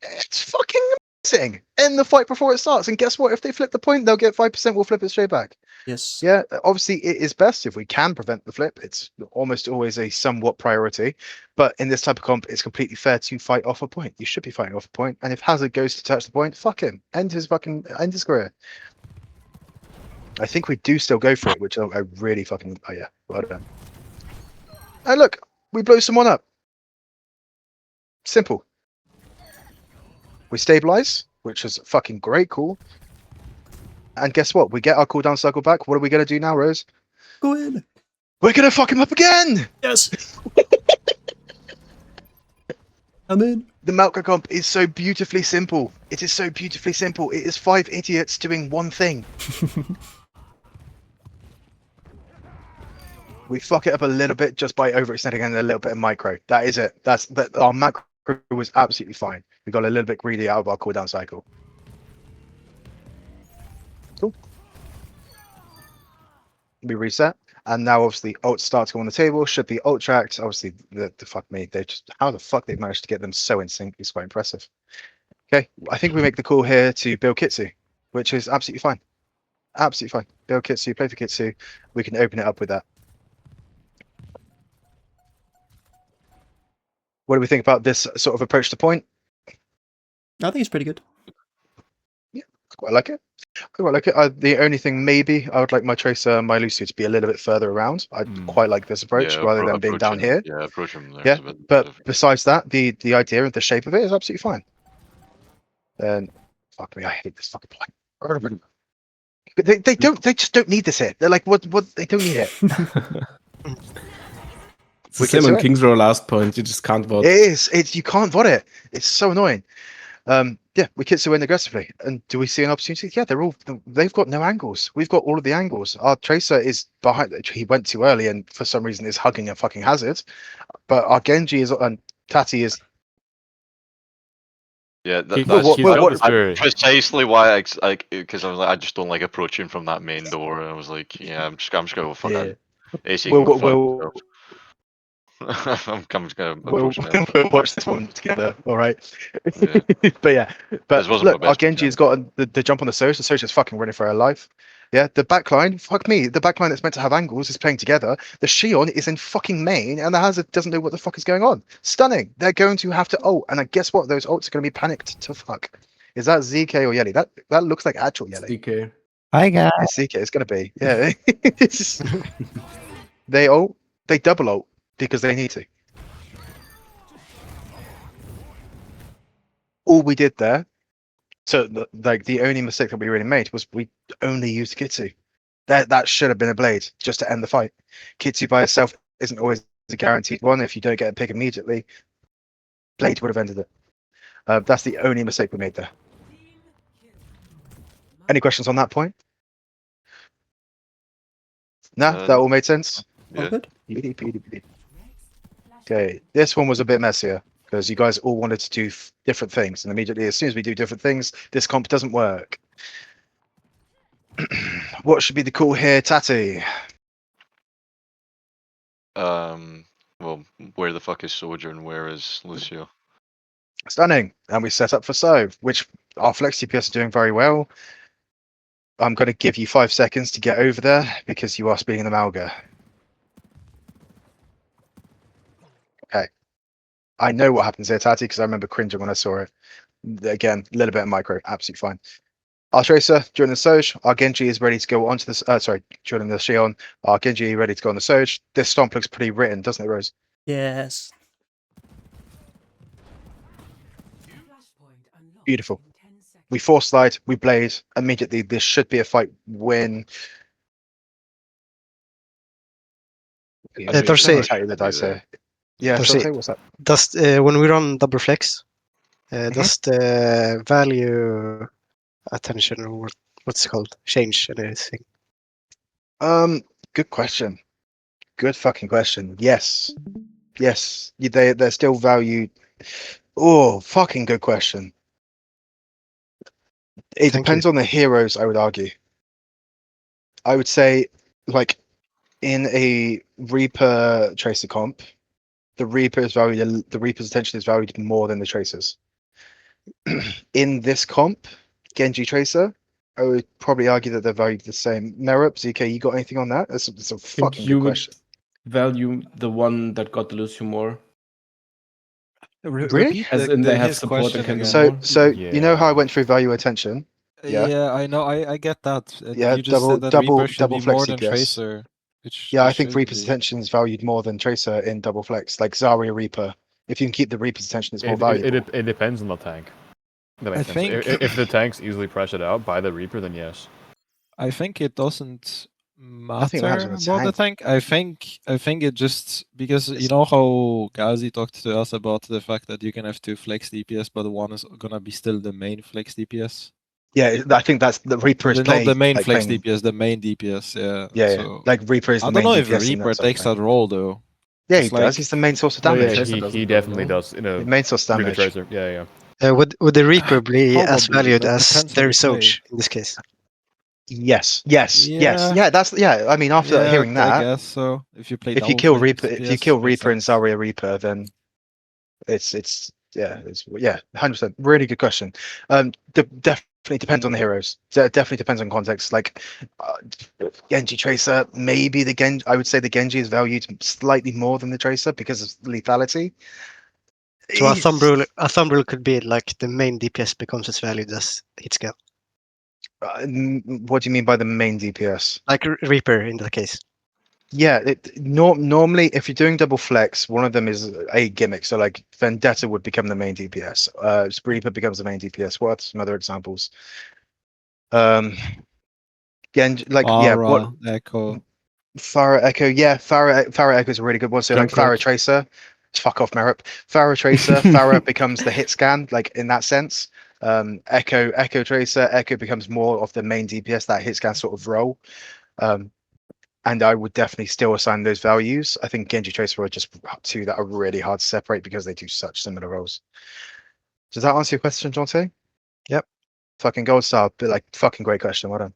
It's fucking amazing. End the fight before it starts. And guess what? If they flip the point, they'll get 5%. We'll flip it straight back. Yes. Yeah, obviously it is best if we can prevent the flip. It's almost always a somewhat priority. But in this type of comp, it's completely fair to fight off a point. You should be fighting off a point. And if Hazard goes to touch the point, fuck him. End his career. I think we do still go for it, which I really fucking well done. And look, we blow someone up. Simple. We stabilize, which is fucking great, cool. And guess what? We get our cooldown cycle back. What are we going to do now, Rose? Go in. We're going to fuck him up again! Yes. I'm in. The Malka comp is so beautifully simple. It is so beautifully simple. It is 5 idiots doing one thing. We fuck it up a little bit just by overextending and a little bit of micro. That is it. Our macro Crew was absolutely fine. We got a little bit greedy out of our cooldown cycle. Cool. We reset, and now obviously ults start to go on the table. Should be ult tracked. Obviously, the fuck me. They just how the fuck they managed to get them so in sync is quite impressive. Okay, I think we make the call here to build Kitsu, which is absolutely fine. Absolutely fine. Build Kitsu, play for Kitsu. We can open it up with that. What do we think about this sort of approach to point? I think it's pretty good. I quite like it. The only thing maybe I would like my Tracer and my Lucio to be a little bit further around. I quite like this approach rather than being down here. Yeah, approach him there. Yeah, but besides that, the idea and the shape of it is absolutely fine. Then, fuck me, I hate this fucking point. They just don't need this here. They're like, what? They don't need it. It's the same on King's Row last point. You just can't vote. It is. You can't vote it. It's so annoying. Yeah, we Kitsu in aggressively. And do we see an opportunity? Yeah, they've got no angles. We've got all of the angles. Our Tracer is behind. He went too early and for some reason is hugging a fucking hazard. But our Genji is, and Tati is. Yeah, what precisely why because I was like, I just don't like approaching from that main door. And I was like, yeah, I'm just gonna go fuck it. AC. I'm just gonna we'll watch this one together, all right? Yeah. but look, our Genji has got the jump on the Surge. The Surge is fucking running for her life. Yeah, the backline, fuck me, the backline that's meant to have angles is playing together. The Shion is in fucking main, and the Hazard doesn't know what the fuck is going on. Stunning. They're going to have to ult, and I guess what? Those ults are going to be panicked to fuck. Is that ZK or Yelly? That looks like actual Yelly. DK. Hi guys. It's ZK. It's going to be. Yeah. They ult. They double ult because they need to. All we did there. So, like, the only mistake that we really made was we only used Kitsu. That should have been a blade just to end the fight. Kitsu by itself isn't always a guaranteed one. If you don't get a pick immediately, blade would have ended it. That's the only mistake we made there. Any questions on that point? Nah, that all made sense. Yeah. Good. Okay, this one was a bit messier because you guys all wanted to do different things, and immediately, as soon as we do different things, this comp doesn't work. What should be the call here, Tati? Well, where the fuck is Soldier and where is Lucio? Stunning, and we set up for Sove, which our flex DPS are doing very well. I'm going to give you 5 seconds to get over there because you are speaking the Malga. Okay. I know what happens here, Tati, because I remember cringing when I saw it. Again, a little bit of micro, absolutely fine. Our Tracer during the Surge, our Genji is ready to go onto this. During the Shion, our Genji ready to go on the Surge. This stomp looks pretty written, doesn't it, Rose? Yes. Beautiful. We force slide, we blade. Immediately, this should be a fight win. Dorsey. The dice here. Yeah, Dorsey. Dorsey, what's that? Does when we run double flex, does the value attention or what's it called change anything? Good question. Good fucking question. Yes. They're still valued. Oh, fucking good question. It depends on the heroes, I would argue. I would say, like, in a Reaper Tracer comp, the Reaper's attention is valued more than the Tracer's. In this comp, Genji Tracer, I would probably argue that they're valued the same. Merup, ZK, you got anything on that? That's a fucking good question. Value the one that got the Lucio more. Really? As in they have his support and question can do again. more? So you know how I went through value attention? Yeah. Yeah, I know. I get that. Yeah, You just said that double Reaper should be flex more than DPS. Tracer. Which Yeah, it I think should Reaper's be. attention is valued more than Tracer in double flex. Like Zarya Reaper, if you can keep the Reaper's attention, it's more valuable. It depends on the tank. That makes I sense. think- If the tank's easily pressured out by the Reaper, then yes. I think it doesn't think it matter matters on about the the tank. I think it just because you know how Gazi talked to us about the fact that you can have 2 flex DPS, but one is gonna be still the main flex DPS. Yeah, I think that's the Reaper is Not playing. the main like, flex playing- DPS, the main DPS. Yeah. Yeah, So like Reaper is the I main don't know if DPS in Reaper that sort of takes thing. that role though. Yeah, he It's does. like- He's the main source of Oh, damage. yeah, Tracer he doesn't definitely though, no? does. You know, The main source Reaper damage. Tracer. Yeah. Would the Reaper be as Probably, valued but as depends the how it's Resource made. in this case? Yes, yes, yes. Yeah. Yeah, that's I mean, after Yeah, hearing I that, guess so. If you play if you double kill flex Reaper, if you DPS, kill makes Reaper and sense. Zarya Reaper, then it's 100%. Really good question. Definitely depends on the heroes. Definitely depends on context. Like Genji Tracer, maybe the Genji. I would say the Genji is valued slightly more than the Tracer because of lethality. So a thumb rule could be like the main DPS becomes as valued as hit scale. What do you mean by the main DPS? Like Reaper in that case. Yeah, normally if you're doing double flex, one of them is a gimmick. So like Vendetta would become the main DPS. Reaper becomes the main DPS. What are some other examples? Genji, like yeah, what Aura, Echo. Pharah Echo? Yeah, Pharah Echo is a really good one. So like Junkrat. Pharah Tracer, fuck off, Merip. Pharah Tracer, Pharah becomes the hit scan, like in that sense. Echo Tracer, Echo becomes more of the main DPS, that hit scan sort of role. And I would definitely still assign those values. I think Genji Tracer are just two that are really hard to separate because they do such similar roles. Does that answer your question, Jonte? Yep. Fucking gold star, but like fucking great question. Well done.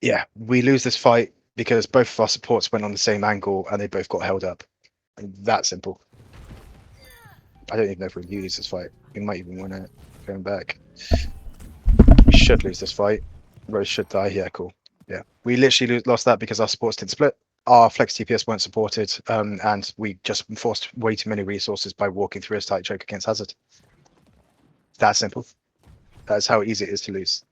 Yeah, we lose this fight because both of our supports went on the same angle and they both got held up. And that simple. I don't even know if we lose this fight. We might even win it. Going back. We should lose this fight. Rose should die. Yeah, cool. Yeah, we literally lost that because our supports didn't split. Our flex TPS weren't supported, and we just forced way too many resources by walking through a tight choke against Hazard. That simple. That's how easy it is to lose.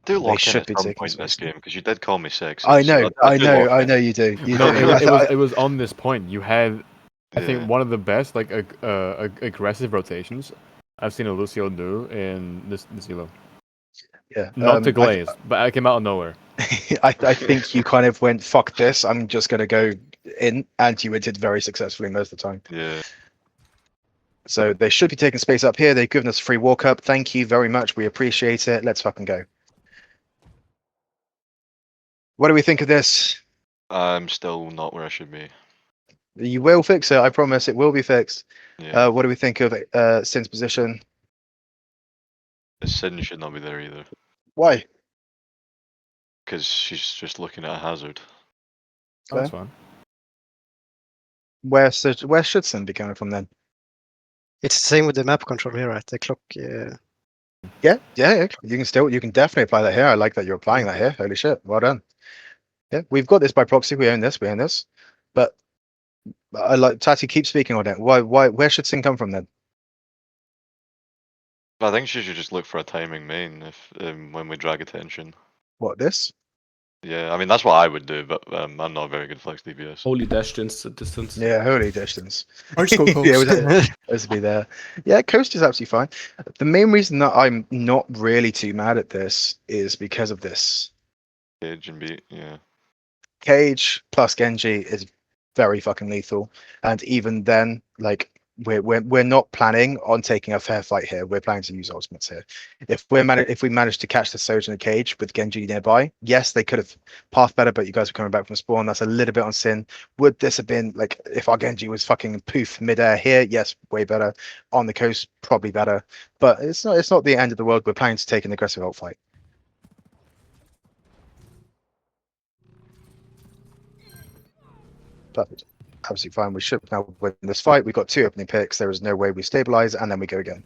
Do lock in should at be some taking point in this space. game because you did call me sexy. I so know, I I do know, lock I in. know you do. You No, do. it was on this point. You had, I think, Yeah. one of the best like aggressive rotations I've seen a Lucio do in this elo. Yeah. Not to glaze, but I came out of nowhere. I think you kind of went, fuck this, I'm just going to go in, and you did very successfully most of the time. Yeah. So they should be taking space up here. They've given us a free walk up. Thank you very much. We appreciate it. Let's fucking go. What do we think of this? I'm still not where I should be. You will fix it. I promise it will be fixed. Yeah. What do we think of Sin's position? Sin should not be there either. Why? Because she's just looking at a hazard. Oh, that's fine. Where should Sin be coming from then? It's the same with the map control here, right? The clock. Yeah. You can definitely apply that here. I like that you're applying that here. Holy shit. Well done. Yeah, we've got this by proxy. We own this. But I like Tati, keep speaking on it. Where should Sin come from then? I think she should just look for a timing main if when we drag attention. What, this? Yeah, I mean that's what I would do, but I'm not a very good flex DPS. Holy dash distance. Yeah, holy distance. Or just go coast. Yeah, it was be there. Yeah, coast is absolutely fine. The main reason that I'm not really too mad at this is because of this. Cage and beat, yeah. Cage plus Genji is very fucking lethal, and even then, like we're not planning on taking a fair fight here. We're planning to use ultimates here. If we manage to catch the Soja in a cage with Genji nearby, yes, they could have pathed better, but you guys are coming back from spawn. That's a little bit on Sin. Would this have been like if our Genji was fucking poof midair here? Yes, way better. On the coast, probably better. But it's not the end of the world. We're planning to take an aggressive ult fight. Perfect. Absolutely fine. We should now win this fight. We've got 2 opening picks. There is no way we stabilize, and then we go again.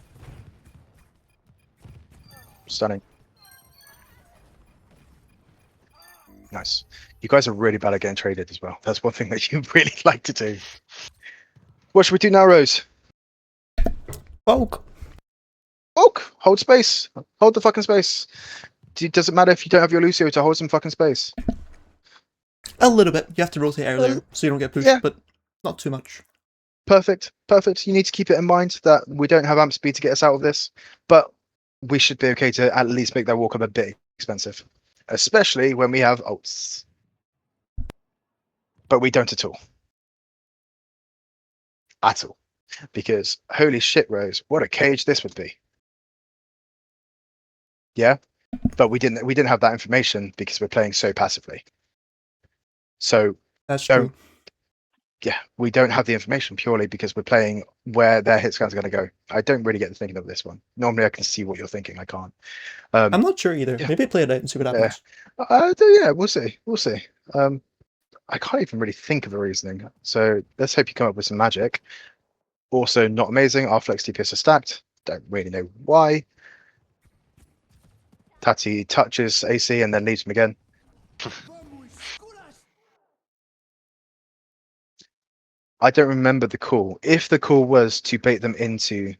Stunning. Nice. You guys are really bad at getting traded as well. That's one thing that you really like to do. What should we do now, Rose? Poke. Oak! Hold space. Hold the fucking space. Does it matter if you don't have your Lucio to hold some fucking space? A little bit. You have to rotate earlier so you don't get pushed, yeah. but not too much. Perfect. You need to keep it in mind that we don't have amp speed to get us out of this, but we should be okay to at least make that walk up a bit expensive, especially when we have ults. But we don't at all. At all. Because holy shit, Rose, what a cage this would be. Yeah? but we didn't have that information because we're playing so passively. So That's Don't- true. yeah, we don't have the information purely because we're playing where their hit scans are going to go. I don't really get the thinking of this one. Normally, I can see what you're thinking. I can't. I'm not sure either. yeah. Maybe play it out and see what happens. Yeah, we'll see. We'll see. I can't even really think of a reasoning. So let's hope you come up with some magic. Also, not amazing. Our flex DPS are stacked. Don't really know why. Tati touches AC and then leaves him again. I don't remember the call. If the call was to bait them into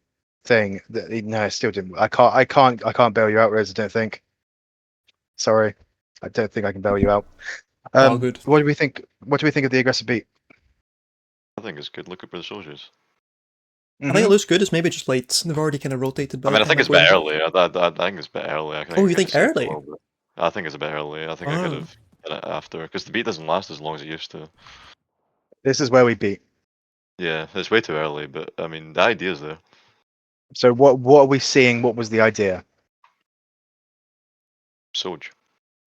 thing, no, it still didn't. I can't bail you out, Rose. I don't think. Sorry, I don't think I can bail you out. All good. What do we think? What do we think of the aggressive beat? I think it's good. Look at the soldiers. I think it looks good. It's maybe just late. They've already kind of rotated. I mean, I think it's a bit early. I think it's a bit early. I Oh, you I think could save it a early? little bit. I think it's a bit early. I think I could Oh. have done it after because the beat doesn't last as long as it used to. This is where we beat. Yeah, it's way too early. But I mean, the idea's there. So what are we seeing? What was the idea? Soj.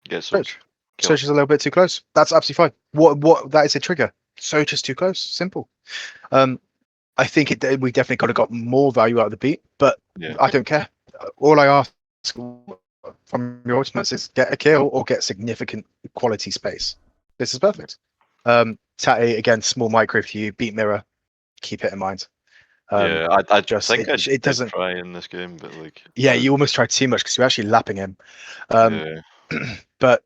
Get Soj. Soj. Kill Soj is a little bit too close. That's absolutely fine. What that is a trigger. Soj is too close. Simple. I think we definitely could have got more value out of the beat, but Yeah. I don't care. All I ask from your ultimates is get a kill or get significant quality space. This is perfect. Tati, again, small micro for you, beat mirror. Keep it in mind. Yeah, I just- think it it doesn't- doesn't try in this game, but like. Yeah, you almost tried too much because you're actually lapping him. Yeah. But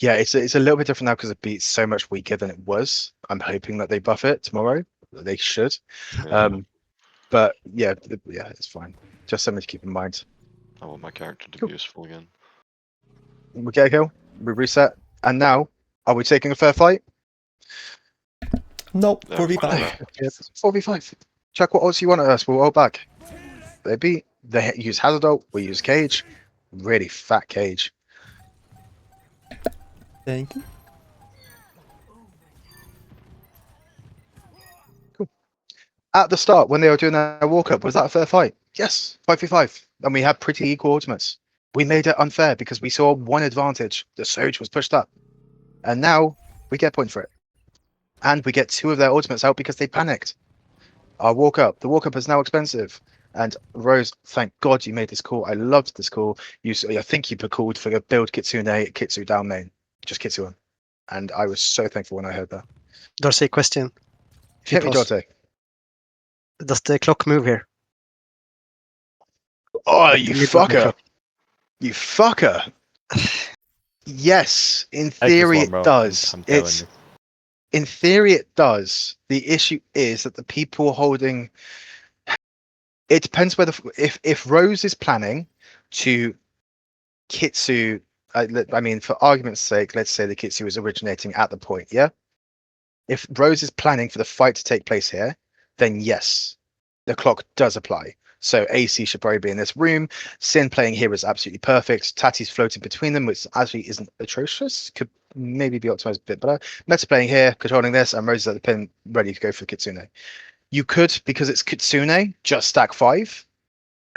yeah, it's a little bit different now because the beat's so much weaker than it was. I'm hoping that they buff it tomorrow. They should. Yeah. But yeah, it's fine. Just something to keep in mind. I want my character to Cool. be useful again. We get a kill, we reset, and now are we taking a fair fight? Nope. Yeah, 4v5. fine. 4v5. Check what odds you want at us. We'll hold back. They beat. They use hazard ult. We use cage. Really fat cage. Thank you. At the start, when they were doing their walk up, was that a fair fight? Yes, 5v5. And we had pretty equal ultimates. We made it unfair because we saw one advantage. The Surge was pushed up. And now we get a point for it. And we get two of their ultimates out because they panicked. Our walk up. The walk up is now expensive. And Rose, thank God you made this call. I loved this call. I think you called for the build Kitsune, Kitsu down main. Just Kitsu on. And I was so thankful when I heard that. Dorsey, question. Hit me, Pause. Dante. Does the clock move here? Oh, Like you the middle of the fucker. clock. You fucker. Yes, in Take this theory one, it bro. does. I'm telling It's you. in theory it does. The issue is that the people holding it depends whether if Rose is planning to Kitsu I mean for argument's sake, let's say the Kitsu is originating at the point, yeah? If Rose is planning for the fight to take place here, then yes, the clock does apply. So AC should probably be in this room. Sin playing here is absolutely perfect. Tati's floating between them, which actually isn't atrocious. Could maybe be optimized a bit better. Meta playing here, controlling this, and Rose is at the pin, ready to go for the Kitsune. You could, because it's Kitsune, just stack 5.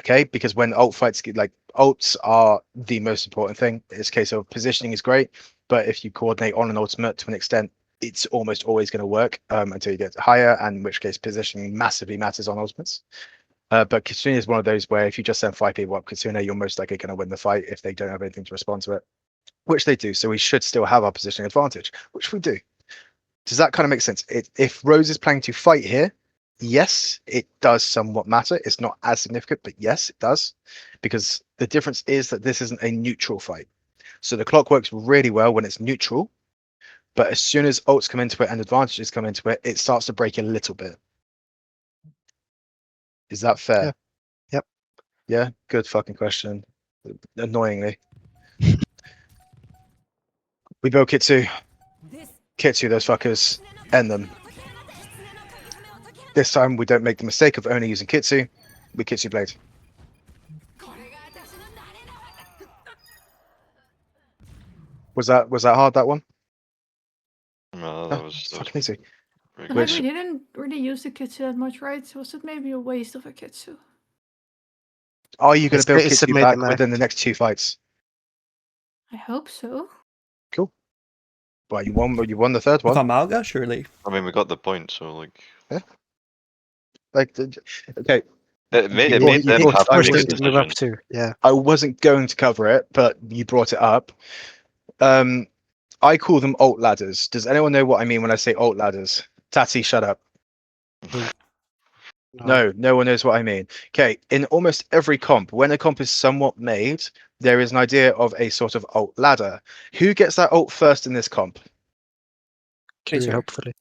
Okay, because when ult fights get like ults are the most important thing. It's a case of positioning is great, but if you coordinate on an ultimate to an extent, it's almost always going to work until you get higher, and in which case positioning massively matters on ultimates. But Kitsune is one of those where if you just send 5 people up Kitsune, you're most likely going to win the fight if they don't have anything to respond to it, which they do. So we should still have our positioning advantage, which we do. Does that kind of make sense? If Rose is planning to fight here, yes, it does somewhat matter. It's not as significant, but yes, it does. Because the difference is that this isn't a neutral fight. So the clock works really well when it's neutral. But as soon as ults come into it and advantages come into it, it starts to break a little bit. Is that fair? Yeah. Yep. Yeah, good fucking question. Annoyingly. We build Kitsu. Kitsu, those fuckers. End them. This time we don't make the mistake of only using Kitsu. We Kitsu Blade. Was that hard, that one? No, No, that was fucking easy. very But good. like, we didn't really use the Kitsu that much, right? Was it maybe a waste of a Kitsu? Are you going It's to build it's Kitsu made back them, within the next 2 fights? I hope so. Well, you won the third With one. Amalga, surely. I mean, we got the point, so like Like, okay, it made You it brought- made you them brought have to Forced make a them to move up decision. too. Yeah. I wasn't going to cover it, but you brought it up. I call them alt ladders. Does anyone know what I mean when I say alt ladders? Tati, shut up. No one knows what I mean. Okay, in almost every comp, when a comp is somewhat made, there is an idea of a sort of alt ladder. Who gets that alt first in this comp? Kiwi, Tracer. hopefully.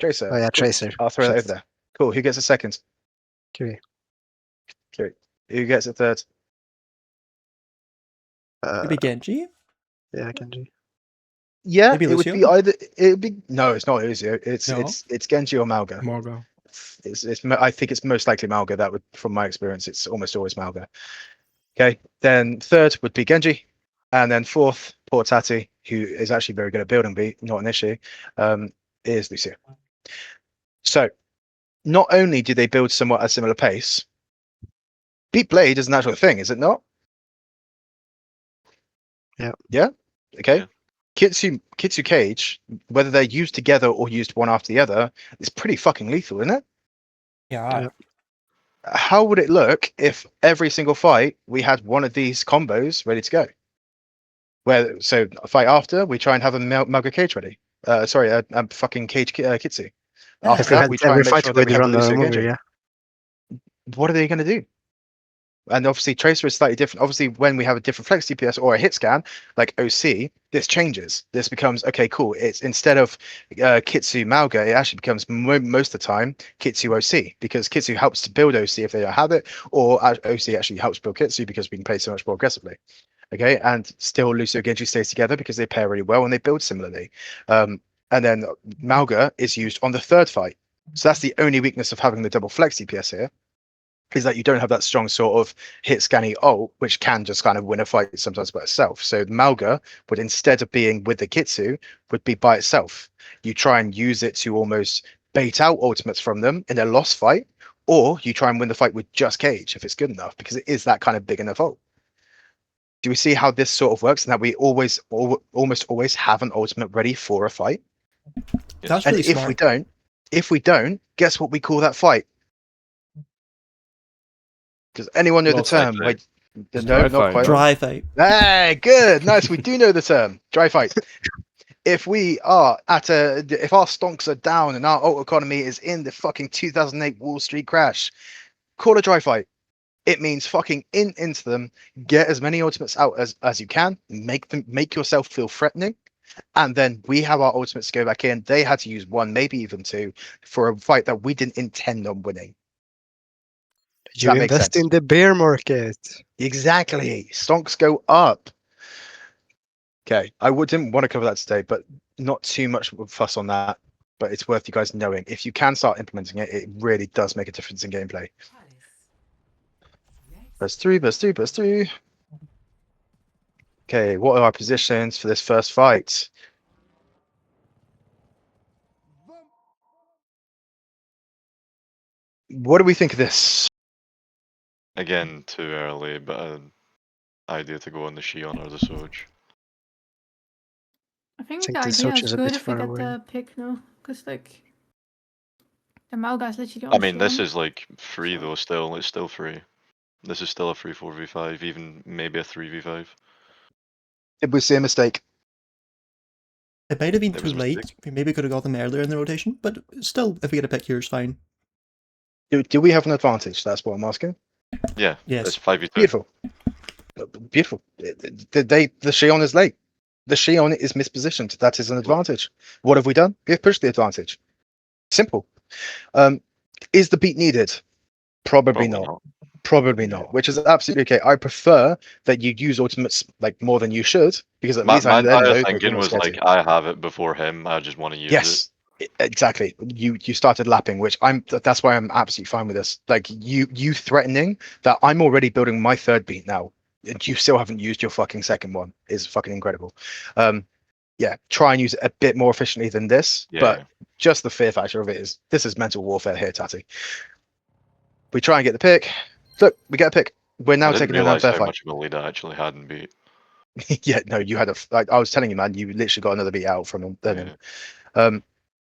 Tracer. Oh yeah, Cool. Tracer. I'll throw that Shit. over there. Cool. Who gets a second? Kiwi. Who gets a third? Maybe Genji? Yeah, Genji. Yeah, Maybe it would Lucio? be either. It would be no, it's not Lucio. It's No? it's Genji or Malga. Margo. I think it's most likely Malga. That would, from my experience, it's almost always Malga. Okay, then third would be Genji, and then fourth, poor Tati, who is actually very good at building beat, not an issue, is Lucio. So, not only do they build somewhat at a similar pace, beat blade is an actual thing, is it not? Yeah. Yeah. Okay. Yeah. Kitsu Cage, whether they're used together or used one after the other, is pretty fucking lethal, isn't it? Yeah. How would it look if every single fight we had one of these combos ready to go? Where so a fight after we try and have a Malga Cage ready. Sorry, a fucking Cage Kitsu. After If we that, had we try every and make fight sure we that we have run the the Lucio movie, Genji. yeah. What are they going to do? And obviously, Tracer is slightly different. Obviously, when we have a different flex DPS or a hit scan like OC, this changes. This becomes okay, cool. It's instead of Kitsu Malga, it actually becomes most of the time Kitsu OC because Kitsu helps to build OC if they don't have it, or OC actually helps build Kitsu because we can play so much more aggressively. Okay, and still Lucio Genji stays together because they pair really well and they build similarly. And then Malga is used on the third fight. So that's the only weakness of having the double flex DPS here, is that you don't have that strong sort of hit scanny ult, which can just kind of win a fight sometimes by itself. So Malga would, instead of being with the Kitsu, would be by itself. You try and use it to almost bait out ultimates from them in a lost fight, or you try and win the fight with just Cage if it's good enough, because it is that kind of big enough ult. Do we see how this sort of works, and that we almost always have an ultimate ready for a fight? That's And really if smart. we don't, guess what we call that fight? Does anyone know the Lost term? fight. Wait, It's no, dry not fight, quite. no? Dry fight. Hey, good, nice. We do know the term, dry fight. If we are if our stonks are down and our ult economy is in the fucking 2008 Wall Street crash, call a dry fight. It means fucking into them, get as many ultimates out as you can, make yourself feel threatening, and then we have our ultimates go back in. They had to use one, maybe even two, for a fight that we didn't intend on winning. You That makes invest sense. in the bear market. Exactly. Stonks go up. Okay. Didn't want to cover that today, but not too much fuss on that. But it's worth you guys knowing. If you can start implementing it, it really does make a difference in gameplay. Burst 3, burst 2, burst 3. Okay, what are our positions for this first fight? What do we think of this? Again, too early, but an idea to go on the Shion or the Soj. I think think the the idea Soch is is a good bit if we far get away. the pick now, because like the Malga is literally on I mean, this Shion. is like free though. Still, it's still free. This is still a free 4v5, even maybe a 3v5. Did we see a mistake? It might have been It too was a late. mistake. We maybe could have got them earlier in the rotation, but still, if we get a pick here, it's fine. Do we have an advantage? That's what I'm asking. Yeah, Yes. it's 5v2. Beautiful. Beautiful. The Shion is late. The Shion is mispositioned. That is an advantage. What have we done? We have pushed the advantage. Simple. Is the beat needed? Probably not. Probably No. not. Which is absolutely okay. I prefer that you use ultimates like more than you should, because at My least I then entire know that thinking you're not was scared like, to. I have it before him. I just want to use it. Yes. Exactly. You started lapping, which that's why I'm absolutely fine with this. Like you threatening that I'm already building my third beat now. And you still haven't used your fucking second one is fucking incredible. Yeah, try and use it a bit more efficiently than this. Yeah, But yeah. just the fear factor of it is this is mental warfare here, Tati. We try and get the pick. Look, we get a pick. We're now I didn't taking an realize unfair how fight. much of a lead I actually had in beat. Yeah, no, you had I was telling you, man, you literally got another beat out from him. Yeah.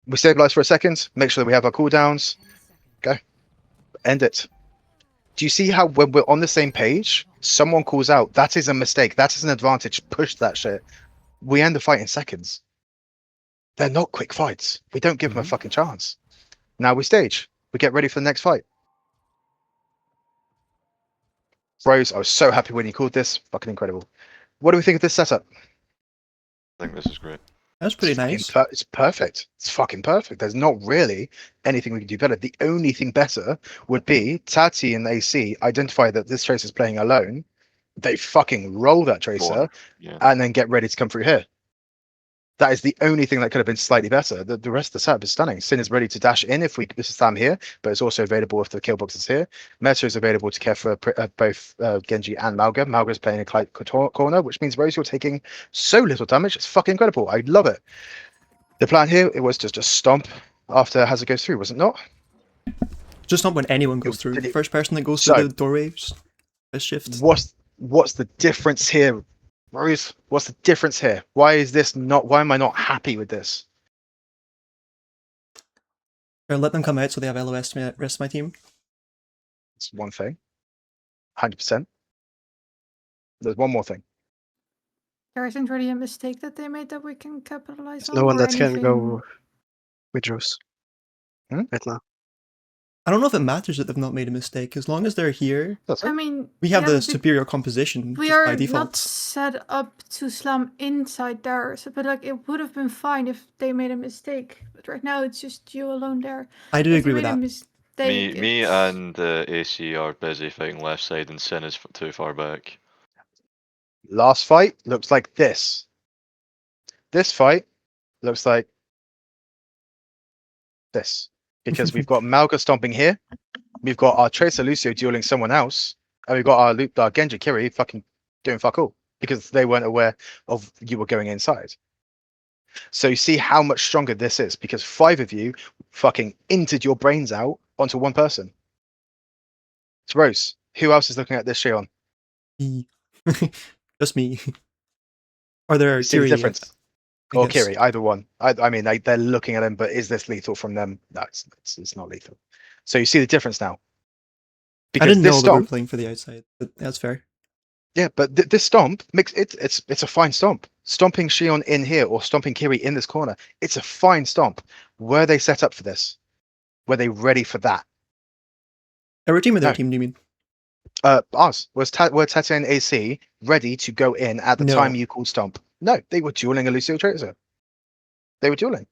We stabilize for a second, make sure that we have our cooldowns. Go. End it. Do you see how when we're on the same page, someone calls out, that is a mistake, that is an advantage, push that shit. We end the fight in seconds. They're not quick fights. We don't give them a fucking chance. Now we stage. We get ready for the next fight. Rose, I was so happy when you called this. Fucking incredible. What do we think of this setup? I think this is great. That's pretty nice. It's perfect. It's fucking perfect. There's not really anything we can do better. The only thing better would be Tati and AC identify that this tracer is playing alone. They fucking roll that tracer Yeah. and then get ready to come through here. That is the only thing that could have been slightly better. The rest of the setup is stunning. Sin is ready to dash in if we slam here, but it's also available if the kill box is here. Meta is available to care for both Genji and Malga. Malga is playing a corner, which means Rose, you're taking so little damage. It's fucking incredible. I love it. The plan here, it was to just stomp after Hazard goes through, was it not? Just not when anyone goes through. The first person that goes So- through the doorway just shift. What's the difference here, Rose? What's the difference here? Why am I not happy with this? Or let them come out so they have LOS to the rest of my team. It's one thing. 100%. There's one more thing. There isn't really a mistake that they made that we can capitalize There's on. no one or that can anything. go with Rose Hmm? right now. I don't know if it matters that they've not made a mistake. As long as they're here, That's I it. mean, we have yeah, the but superior composition we just are by not default. set up to slam inside there. So, but like, it would have been fine if they made a mistake. But right now, it's just you alone there. I do If agree you with made a that. mistake, Me it's- and AC are busy fighting left side, and Sin is too far back. Last fight looks like this. This fight looks like this. Because we've got Malga stomping here. We've got our Tracer Lucio dueling someone else. And we've got our Genji Kiri fucking doing fuck all. Because they weren't aware of you were going inside. So you see how much stronger this is. Because 5 of you fucking entered your brains out onto one person. It's Rose. Who else is looking at this Shion? Me. Just me. Or there You see the Kiri, difference? I Or guess. Kiri, either one. I mean, they're looking at him, but is this lethal from them? No, it's not lethal. So you see the difference now. I Because didn't this know that we were stomp, playing for the outside, but that's fair. yeah, but this stomp makes it's a fine stomp. Stomping Shion in here or stomping Kiri in this corner, it's a fine stomp. Were they set up for this? Were they ready for that? Our team or their No. team, do you mean? Us were Tete and AC ready to go in at the No. time you called stomp? No, they were dueling a Lucio Tracer. They were dueling.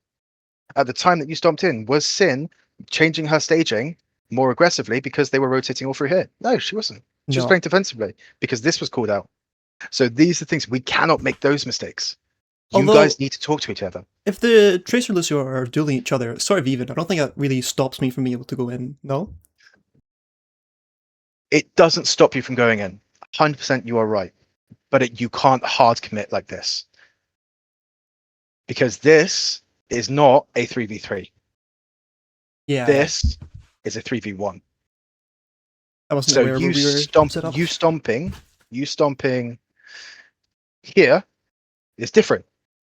At the time that you stomped in, was Sin changing her staging more aggressively because they were rotating all through here? No, she wasn't. She was No. playing defensively because this was called out. So these are things we cannot make those mistakes. You Although- guys need to talk to each other. If the Tracer and Lucio are dueling each other, it's sort of even. I don't think that really stops me from being able to go in. No? It doesn't stop you from going in. 100% you are right. But you can't hard commit like this. Because this is not a 3v3. Yeah. This is a 3v1. I wasn't So aware where we were set up. you stomping here is different.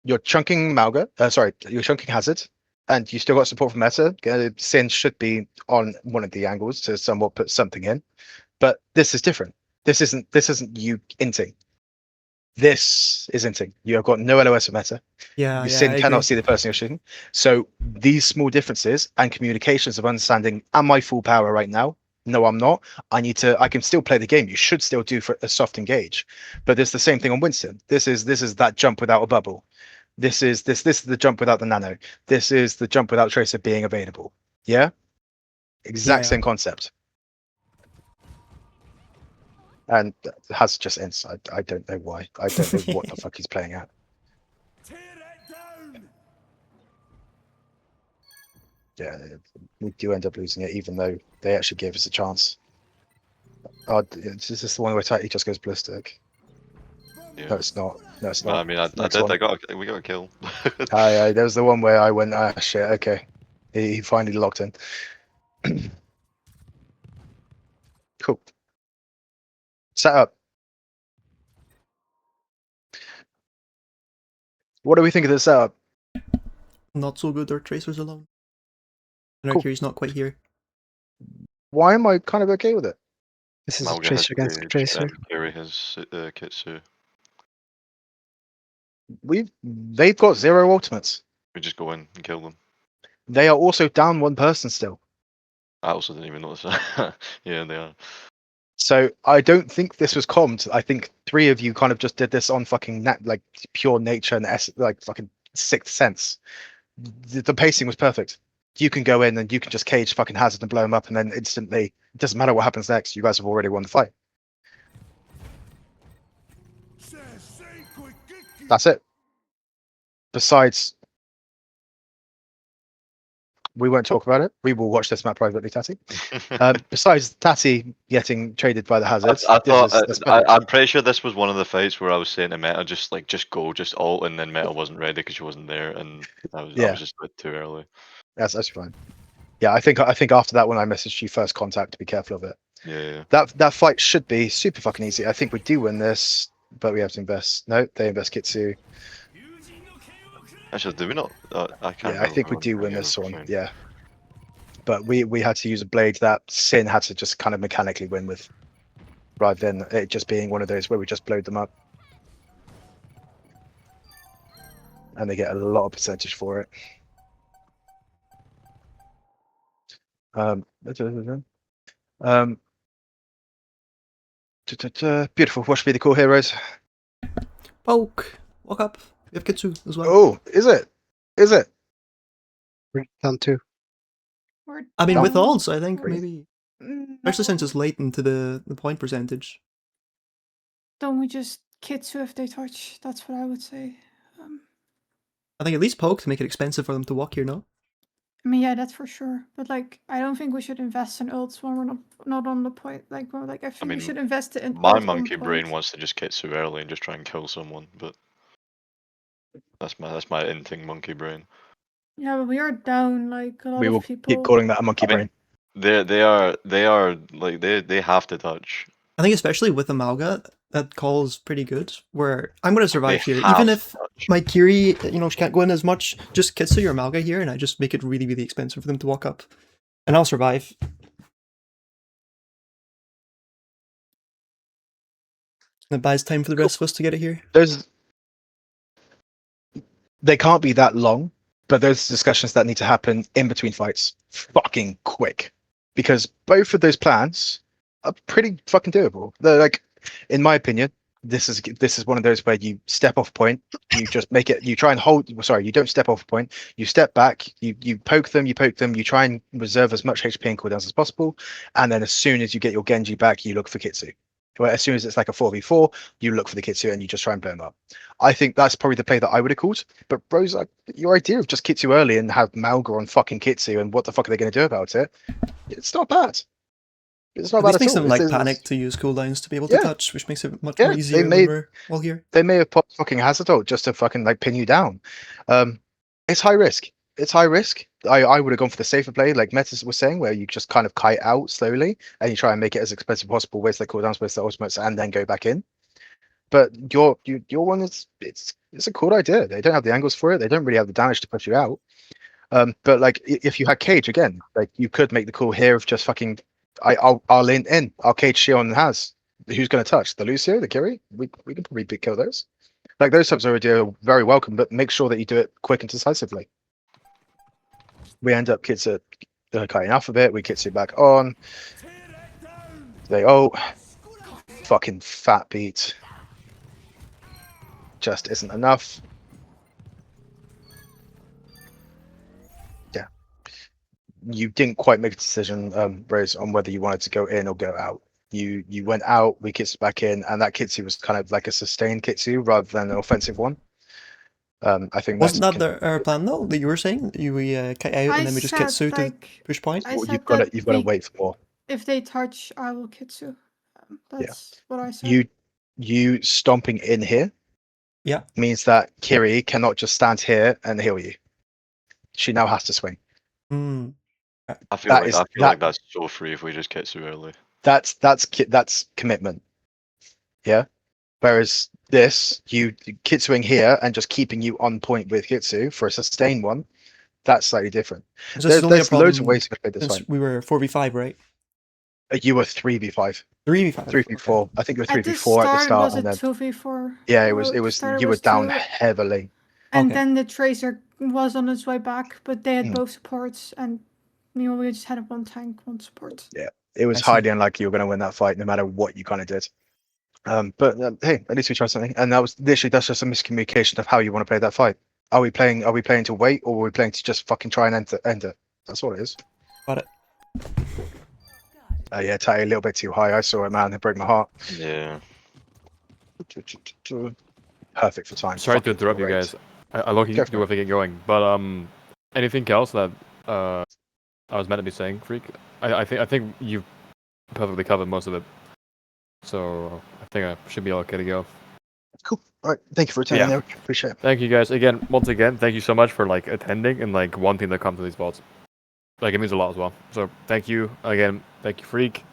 You're chunking you're chunking Hazard, and you still got support from Meta. Sin should be on one of the angles to somewhat put something in, but this is different. This isn't you inting. This is inting. You have got no LOS for Meta. Yeah, Sin I cannot agree. see the person you're shooting. So these small differences and communications of understanding, am I full power right now? No, I'm not. I can still play the game. You should still do for a soft engage. But it's the same thing on Winston. This is that jump without a bubble. This is the jump without the nano. This is the jump without Tracer being available. Yeah? Exact Yeah. same concept. And has just ends. I don't know why. I don't know what the fuck he's playing at. Yeah, we do end up losing it, even though they actually gave us a chance. Oh, is this the one where he just goes ballistic? Yeah. No, it's not. No, it's No, not. I mean, I Next did. one. We got a kill. Aye, there was the one where I went, shit, okay. He finally locked in. Cool. Set up. What do we think of this setup? Not so good. Our tracers alone. And our Cool. Kiri's not quite here. Why am I kind of okay with it? This is a Malga has tracer against a Cage tracer. and Kiri has Kitsu. They've got 0 ultimates. We just go in and kill them. They are also down 1 person still. I also didn't even notice that. Yeah, they are. So I don't think this was commed. I think 3 of you kind of just did this on fucking like pure nature and like fucking 6th sense. The pacing was perfect. You can go in and you can just cage fucking Hazard and blow him up, and then instantly, it doesn't matter what happens next. You guys have already won the fight. That's it. Besides, we won't talk about it. We will watch this map privately, Tatty. Besides Tatty getting traded by the Hazards, I thought this is perfect. I'm pretty sure this was one of the fights where I was saying to Meta, just go, just ult, and then Meta wasn't ready because she wasn't there, and I was just a bit too early. That's fine. Yeah, I think after that, when I messaged you first contact, to be careful of it. Yeah. That fight should be super fucking easy. I think we do win this, but we have to invest. No, they invest Kitsu. Actually, do we not? I can't. Yeah, I think we do win this one. Yeah, but we had to use a blade that Sin had to just kind of mechanically win with, rather than it just being one of those where we just blowed them up, and they get a lot of percentage for it. Beautiful. What should be the cool heroes? Poke! Walk up. We have Kitsu as well. Oh, is it? Is it? We're down 2. We're I mean, with down ults, I think three. maybe. Mm, Especially since no. it's late into the point percentage. Don't we just Kitsu if they touch? That's what I would say. I think at least poke to make it expensive for them to walk here, no? I mean, yeah, that's for sure. But like, I don't think we should invest in ults when we're not on the point. Like, I think mean, we should invest in My ult on monkey brain point. wants to just Kitsu early and just try and kill someone, but that's my inting monkey brain. Yeah, but we are down like a lot We will of people. keep calling that a monkey I mean, brain. They are like they have to touch. I think especially with Amalga, that call is pretty good. Where I'm going to survive They here. have Even to if touch. my Kiri, she can't go in as much, just Kitsu your Amalga here, and I just make it really, really expensive for them to walk up. And I'll survive. And it buys time for the rest of us to get it here. They can't be that long, but there's discussions that need to happen in between fights fucking quick, because both of those plans are pretty fucking doable. They're like, in my opinion, this is one of those where you step off point, you just make it, you try and hold. Sorry, you don't step off point. You step back, you poke them, you try and reserve as much HP and cooldowns as possible, and then as soon as you get your Genji back, you look for Kitsu. Where as soon as it's like a 4v4, you look for the Kitsu and you just try and blow them up. I think that's probably the play that I would have called. But bros, your idea of just Kitsu early and have Malga on fucking Kitsu and what the fuck are they going to do about it? It's not bad. It's not At bad least at makes all. them like panic to use cooldowns to be able to Yeah. touch, which makes it much Yeah, more they easier made- when we're all here. They may have popped fucking hazard ult just to fucking like pin you down. It's high risk. It's high risk. I would have gone for the safer play, like Metis was saying, where you just kind of kite out slowly and you try and make it as expensive as possible, waste the cooldowns, waste the ultimates, and then go back in. But your one is it's a cool idea. They don't have the angles for it. They don't really have the damage to push you out. But like if you had Cage again, like you could make the call here of just fucking I'll lean in. I'll Cage Shion and Has. Who's going to touch the Lucio, the Kiri? We can probably kill those. Like those types of ideas are very welcome, but make sure that you do it quick and decisively. We end up Kitsu kiting off a bit. We Kitsu back on. They fucking fat beat. Just isn't enough. Yeah. You didn't quite make a decision, Rose, on whether you wanted to go in or go out. You went out, we Kitsu back in, and that Kitsu was kind of like a sustained Kitsu rather than an offensive one. I think Wasn't that our plan though? That you were saying we kite out and then we just Kitsu to push point. I said you've got that to wait for more. If they touch, I will Kitsu. That's what I said. You stomping in here, means that Kiri cannot just stand here and heal you. She now has to swing. I feel like that's so free if we just Kitsu early. That's commitment. Yeah. Whereas this, you Kitsuing here and just keeping you on point with Kitsu for a sustained one, that's slightly different. So this is only a There's problem loads of ways to play this since fight. we were 4v5, right? You were 3v5, 3v5. 3v4. I think you were At the 3v4 at the start, was and a then 2v4. yeah, it Well, was started you were was down 2, heavily. and Okay. then the Tracer was on its way back, but they had Hmm. both supports, and we just had one tank, one support. Yeah, it was I see. highly unlikely you were going to win that fight, no matter what you kind of did. But hey, at least we tried something, and that's just a miscommunication of how you want to play that fight. Are we playing to wait, or are we playing to just fucking try and end it? That's all it is. Got it. Yeah, Tatty a little bit too high. I saw it, man. It broke my heart. Yeah. Perfect for time. Sorry to Fucking interrupt you great. guys. I look you Go for do it. have to get going, but anything else that I was meant to be saying, Freak? I think you've perfectly covered most of it, so I think I should be okay to go. Cool. All right. Thank you for attending, Yeah. Eric. Appreciate it. Thank you guys once again. Thank you so much for like attending and like wanting to come to these vaults. Like it means a lot as well. So thank you again. Thank you, Freak.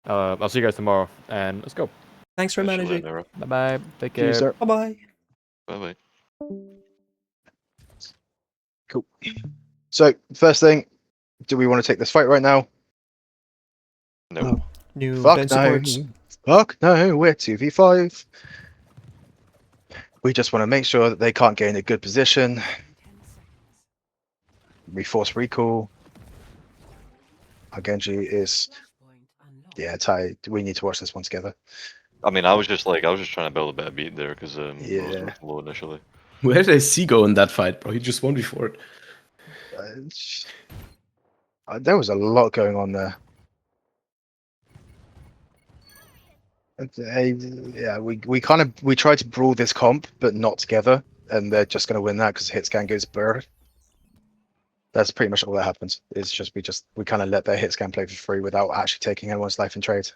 I'll see you guys tomorrow, and let's go. Thanks for managing. Bye bye. Take See you, care. sir. Bye bye. Bye bye. Cool. So first thing, do we want to take this fight right now? No. New Fuck bench no. supports. Fuck no. We're 2v5. We just want to make sure that they can't get in a good position. We force recall. Our Genji is tight. We need to watch this one together. I mean, I was just trying to build a bit of beat there because Yeah. Rose was low initially. Where did I see go in that fight, bro? He just won before it. There was a lot going on there. We tried to brawl this comp, but not together, and they're just going to win that because hit scan goes bird. That's pretty much all that happens. It's just we kind of let their hit scan play for free without actually taking anyone's life in trade.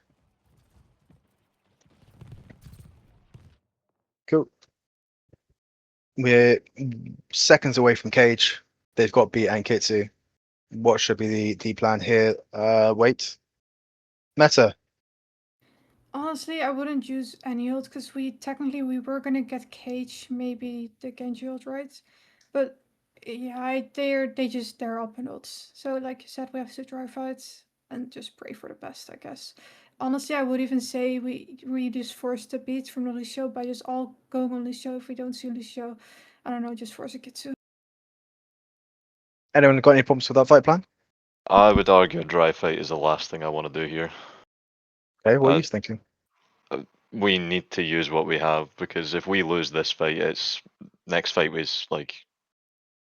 Cool. We're seconds away from Cage. They've got beat and Kitsu. What should be the plan here? Wait. Meta. Honestly, I wouldn't use any ult because we were gonna get Cage, maybe the Genji ult, right? But yeah, they're up in ults. So like you said, we have to try fights and just pray for the best, I guess. Honestly, I would even say we just force the beats from the Lucio by just all going on Lucio. If we don't see Lucio, I don't know, just force a Kitsu. Anyone got any problems with that fight plan? I would argue a dry fight is the last thing I want to do here. Okay, what are you thinking? We need to use what we have because if we lose this fight, next fight is like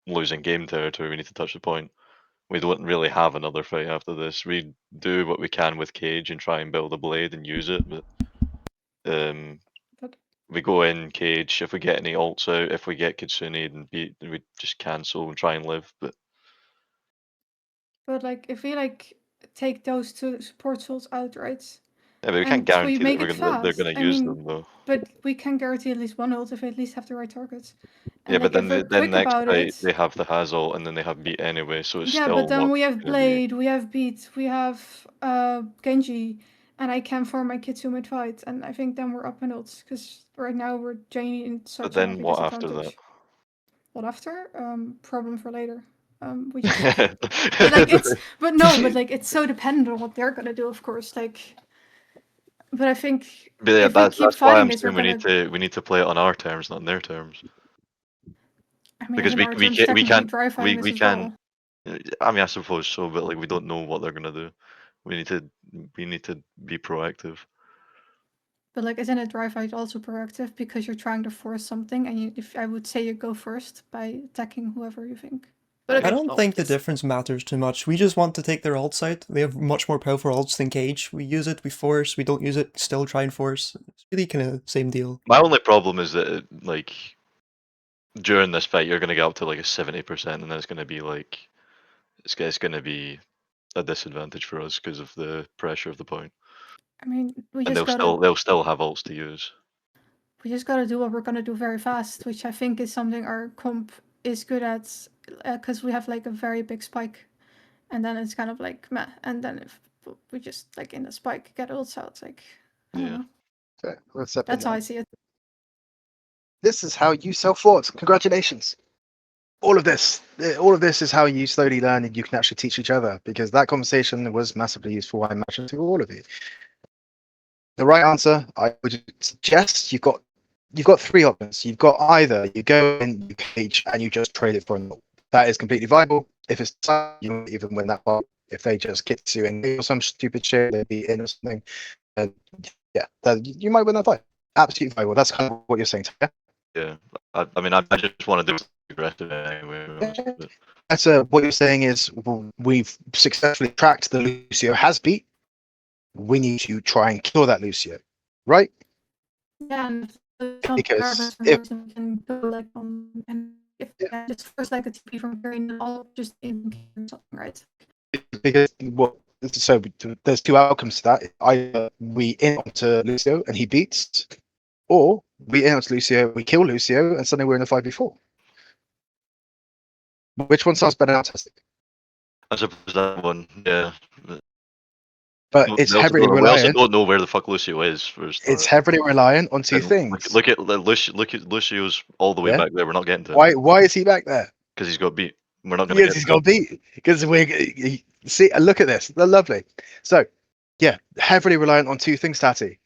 losing game territory. We need to touch the point. We don't really have another fight after this. We do what we can with Cage and try and build a blade and use it, but we go in Cage. If we get any ults out, if we get Kitsune and beat, we just cancel and try and live. But like, if we like take those two support souls out, right? Yeah, but we And can't guarantee make that it they're fast. going to I use mean, them though. But we can guarantee at least one ult if we at least have the right targets. And Yeah, but like, if we're then quick next about fight it, they have the Hazult and then they have beat anyway, so it's yeah, still but then not we have gonna be- Blade, we have Beat, we have Genji, and I can farm my Kitsu mid fight, and I think then we're up in ults because right now we're genuinely in such But then a heavy what after disadvantage. that? What after? Problem for later. We just but like it's so dependent on what they're gonna do, of course. Like, but I think But yeah, if we keep that's why fighting I'm this, we're saying gonna. we need to play it on our terms, not on their terms. I mean, Because in our we terms, can't we technically can't dry fighting this we as can. well. I mean, I suppose so, but like we don't know what they're gonna do. We need to be proactive. But like, isn't a dry fight also proactive because you're trying to force something, and if I would say you go first by attacking whoever you think. But I don't think the difference matters too much. We just want to take their ult side. They have much more powerful ults than Cage. We use it, we force. We don't use it, still try and force. It's really kind of same deal. My only problem is that like during this fight you're gonna get up to like a 70%, and then it's gonna be like it's gonna be a disadvantage for us because of the pressure of the point. I mean, And they'll still have ults to use. We just gotta do what we're gonna do very fast, which I think is something our comp is good at, because we have like a very big spike, and then it's kind of like meh. And then if we just like in the spike get ults out, like I don't know. Okay, let's step in That's how now. I see it. This is how you sell thoughts. Congratulations. All of this is how you slowly learn and you can actually teach each other, because that conversation was massively useful. I imagine to all of you. The right answer, I would suggest, you've got 3 options. You've got either you go in, you cage, and you just trade it for a null. That is completely viable. If it's you won't even win that fight. If they just kick you and do some stupid shit, they'd be in or something. And yeah, you might win that fight. Absolutely viable. That's kind of what you're saying. Yeah. Yeah, I mean, I just want to do aggressive anyway. to be honest, but- That's what you're saying is we've successfully tracked the Lucio has beat. We need to try and kill that Lucio, right? Yeah, and some Because paragraphs for if- no reason we can go like on, and if Yeah. just first like a TP from carrying it all, just in something, right? Because so there's 2 outcomes to that. Either we in onto Lucio and he beats, or we in onto Lucio, we kill Lucio, and suddenly we're in a 5v4. Which one sounds better now, Tastic? I suppose that one, yeah. But We it's also heavily don't- we also reliant. don't know where the fuck Lucio is. For a start. It's heavily reliant on 2 And things. Look at Lucio's all the way Yeah. back there. We're not getting to him Why is he back there? because he's got beat. We're not going to Because get he's to got him. beat. Because see, look at this. They're lovely. So, yeah, heavily reliant on 2 things, Tati,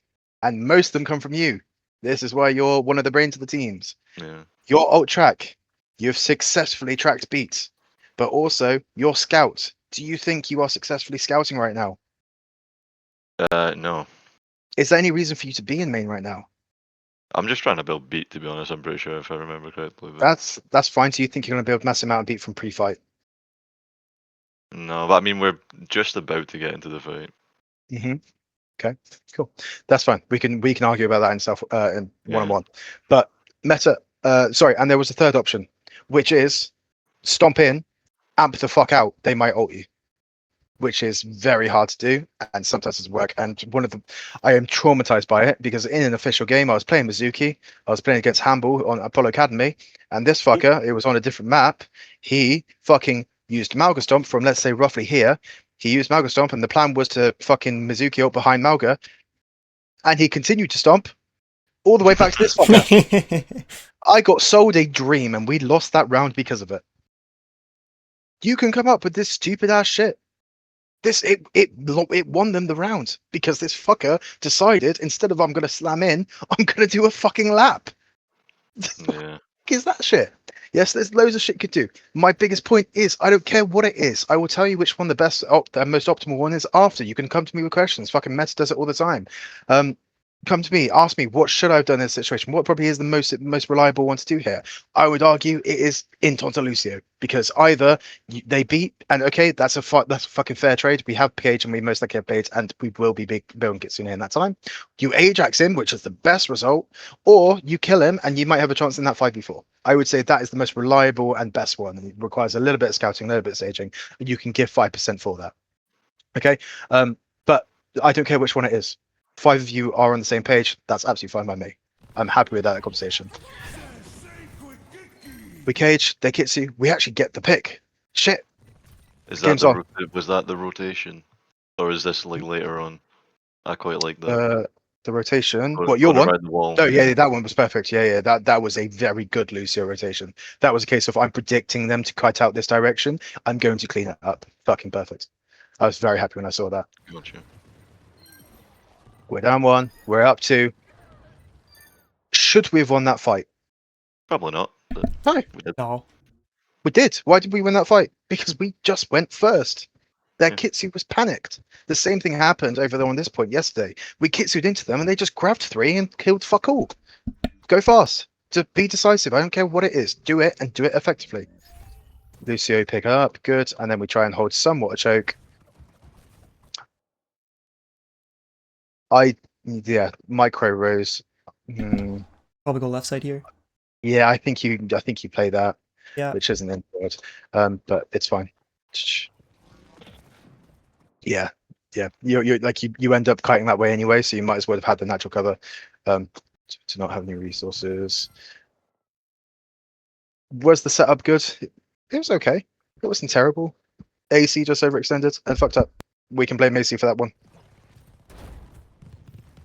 and most of them come from you. This is why you're one of the brains of the teams. Yeah. Your alt track, you've successfully tracked beats, but also your scout. Do you think you are successfully scouting right now? No. Is there any reason for you to be in main right now? I'm just trying to build beat, to be honest. I'm pretty sure if I remember correctly. But... That's fine. So you think you're going to build massive amount of beat from pre-fight? No, but I mean, we're just about to get into the fight. Mm-hmm. Okay, cool. That's fine. We can argue about that in one-on-one. But meta, sorry, and there was a third option, which is stomp in, amp the fuck out. They might ult you, which is very hard to do, and sometimes doesn't work. And I am traumatized by it because in an official game, I was playing Mizuki. I was playing against Handball on Apollo Academy, and this fucker, it was on a different map. He fucking used Malga Stomp from, let's say, roughly here. He used Malga Stomp, and the plan was to fucking Mizuki ult behind Malga, and he continued to stomp all the way back to this fucker. I got sold a dream, and we lost that round because of it. You can come up with this stupid ass shit. It won them the round because this fucker decided instead of I'm gonna slam in, I'm gonna do a fucking lap. Yeah. Is that shit? Yes, there's loads of shit you could do. My biggest point is I don't care what it is. I will tell you which one the best, the most optimal one is after. You can come to me with questions. Fucking Meta does it all the time. Come to me, ask me what should I have done in this situation. What probably is the most reliable one to do here? I would argue it is Int onto Lucio because either they beat and okay, that's a fucking fair trade. We have PH and we most likely have Page and we will be building Kitsune in that time. You Ajax him, which is the best result, or you kill him and you might have a chance in that 5v4. I would say that is the most reliable and best one. It requires a little bit of scouting, a little bit of staging, and you can give 5% for that. Okay, but I don't care which one it is. 5 of you are on the same page. That's absolutely fine by me. I'm happy with that conversation. We cage, they Kitsu, we actually get the pick. Shit. Is that Game's on. was that the rotation, or is this like later on? I quite like that. The rotation. Go- What, your going one? around the wall. Oh yeah, that one was perfect. Yeah, that was a very good Lucio rotation. That was a case of I'm predicting them to cut out this direction. I'm going to clean it up. Fucking perfect. I was very happy when I saw that. Gotcha. We're down 1. We're up 2. Should we have won that fight? Probably not. But No. we did. No. We did. Why did we win that fight? Because we just went first. Their Yeah. Kitsu was panicked. The same thing happened over there on this point yesterday. We Kitsu'd into them and they just grabbed 3 and killed fuck all. Go fast. To be decisive. I don't care what it is. Do it and do it effectively. Lucio pick up. Good. And then we try and hold somewhat a choke. Micro Rose. Probably go left side here. Yeah, I think you play that. Yeah. Which isn't in board. But it's fine. Yeah. You're like you end up kiting that way anyway, so you might as well have had the natural cover. To not have any resources. Was the setup good? It was okay. It wasn't terrible. AC just overextended and fucked up. We can blame AC for that one.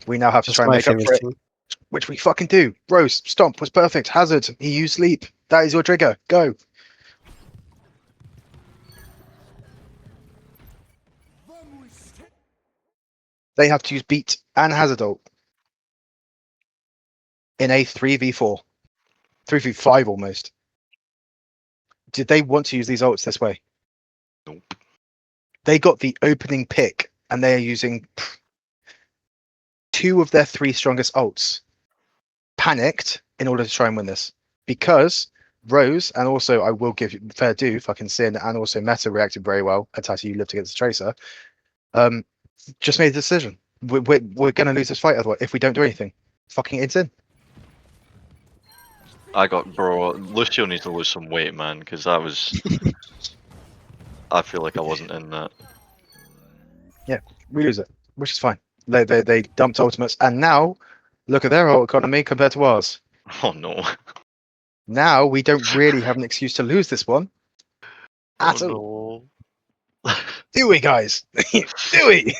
We now have to That's try and my make up favorite for it, thing. which we fucking do. Rose, Stomp was perfect. Hazard, he used Sleep. That is your trigger. Go. They have to use Beat and Hazard ult in a 3v4. 3v5 almost. Did they want to use these ults this way? Nope. They got the opening pick and they are using 2 of their 3 strongest ults. Panicked in order to try and win this. Because Rose, and also I will give you fair due, fucking Sin, and also Meta reacted very well. Atati, you lived against the Tracer. Just made a decision. We're going to lose this fight otherwise if we don't do anything. Fucking it's in. Bro, Lucio needs to lose some weight, man, because that was. I feel like I wasn't in that. We lose it, which is fine. They dumped ultimates, and now look at their whole economy compared to ours. Oh no. Now we don't really have an excuse to lose this one. At all. No. Do we, guys? Do we?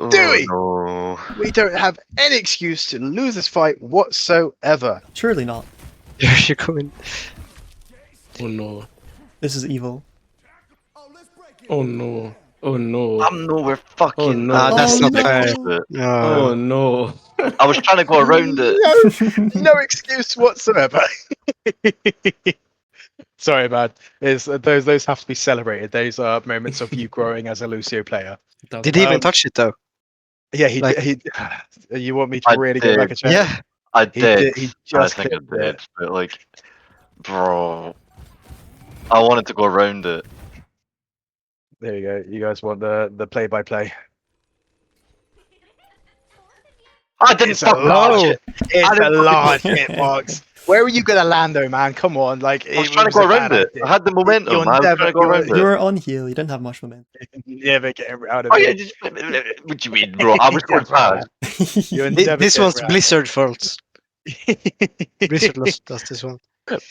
Oh, Do we? no. We don't have any excuse to lose this fight whatsoever. Surely not. You're going. Oh no. This is evil. Oh no. Oh no. I'm nowhere fucking. Oh, no. That's Oh, not no. fair. Oh no. I was trying to go around it. No excuse whatsoever. Sorry, man. Those have to be celebrated. Those are moments of you growing as a Lucio player. Did he even touch it though? Yeah, Like- he. You want me to I really get back did. a chance? Yeah. I He did. did- he I just think I clipped did. it. But like, bro, I wanted to go around it. There you go. You guys want the play-by-play? I didn't It's a fucking large touch hit. it. It's a didn't large fucking- hitbox. Where were you gonna land, though, man? Come on, like I was trying to go around it. I had the momentum. You're I was never- trying to go around You it. were on heal. You didn't have much momentum. Never get out of Oh yeah, it. just, what do you mean, bro? I was going fast. You're Thi- never This getting one's around Blizzard fault. it. Blizzard does this one.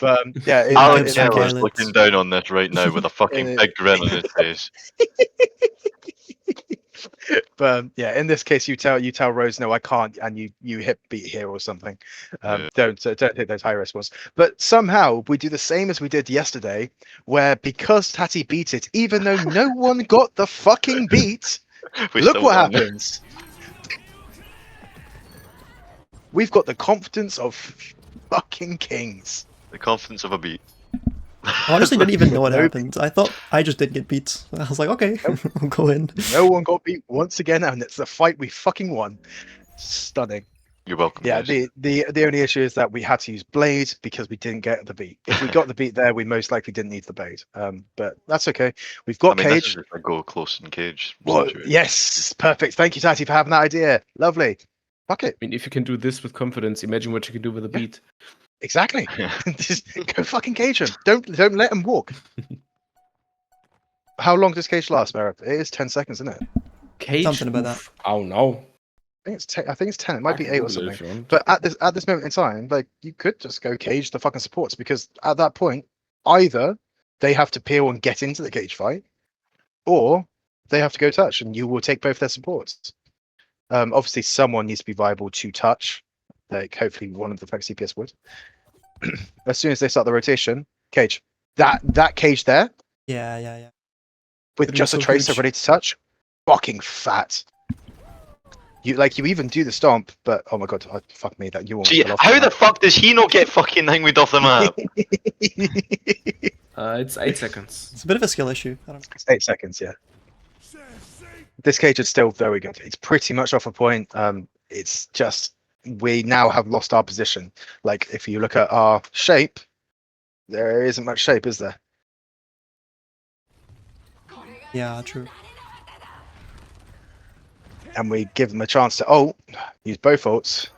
But yeah, Alex Against Taylor's violence. looking down on this right now with a fucking it- big grin on his face. But yeah, in this case, you tell Rose, no, I can't, and you hit beat here or something. Yeah. Don't take those high risk ones. But somehow we do the same as we did yesterday, where because Tati beat it, even though no one got the fucking beat, We look still what won. happens. We've got the confidence of fucking kings. The confidence of a beat. I honestly didn't even know what No. happened. I thought I just did get beat. I was like, okay, I'll go in. No one got beat once again, and it's the fight we fucking won. Stunning. You're welcome. Yeah, guys. the only issue is that we had to use Blade because we didn't get the beat. If we got the beat there, we most likely didn't need the Blade. But that's okay. We've got I mean, this Cage. is just a go close in cage. Well, situation. yes, perfect. Thank you, Tati, for having that idea. Lovely. Fuck it. I mean, if you can do this with confidence, imagine what you can do with a beat. Exactly. Just go fucking Cage him. Don't let him walk. How long does Cage last, Merritt? It is 10 seconds, isn't it? Cage. Something about oof. Oh no. I think it's 10. It might be 8 or something. But But at this moment in time, like you could just go Cage the fucking supports because at that point, either they have to peel and get into the Cage fight, or they have to go touch, and you will take both their supports. Obviously, someone needs to be viable to touch. Like hopefully, one of the Flex CPS would. As soon as they start the rotation, Cage. That Cage there Yeah. with It'd be just a so tracer huge. ready to touch, fucking fat. You even do the stomp, but oh my god, fuck me, that you almost Gee, fell off. how the fuck does he not get fucking hanged off the map? it's 8 seconds. It's a bit of a skill issue. I don't know. It's 8 seconds, yeah. This Cage is still very good. It's pretty much off a point. It's just we now have lost our position. Like if you look at our shape, there isn't much shape, is there? Yeah, true. And we give them a chance to ult, use both ults,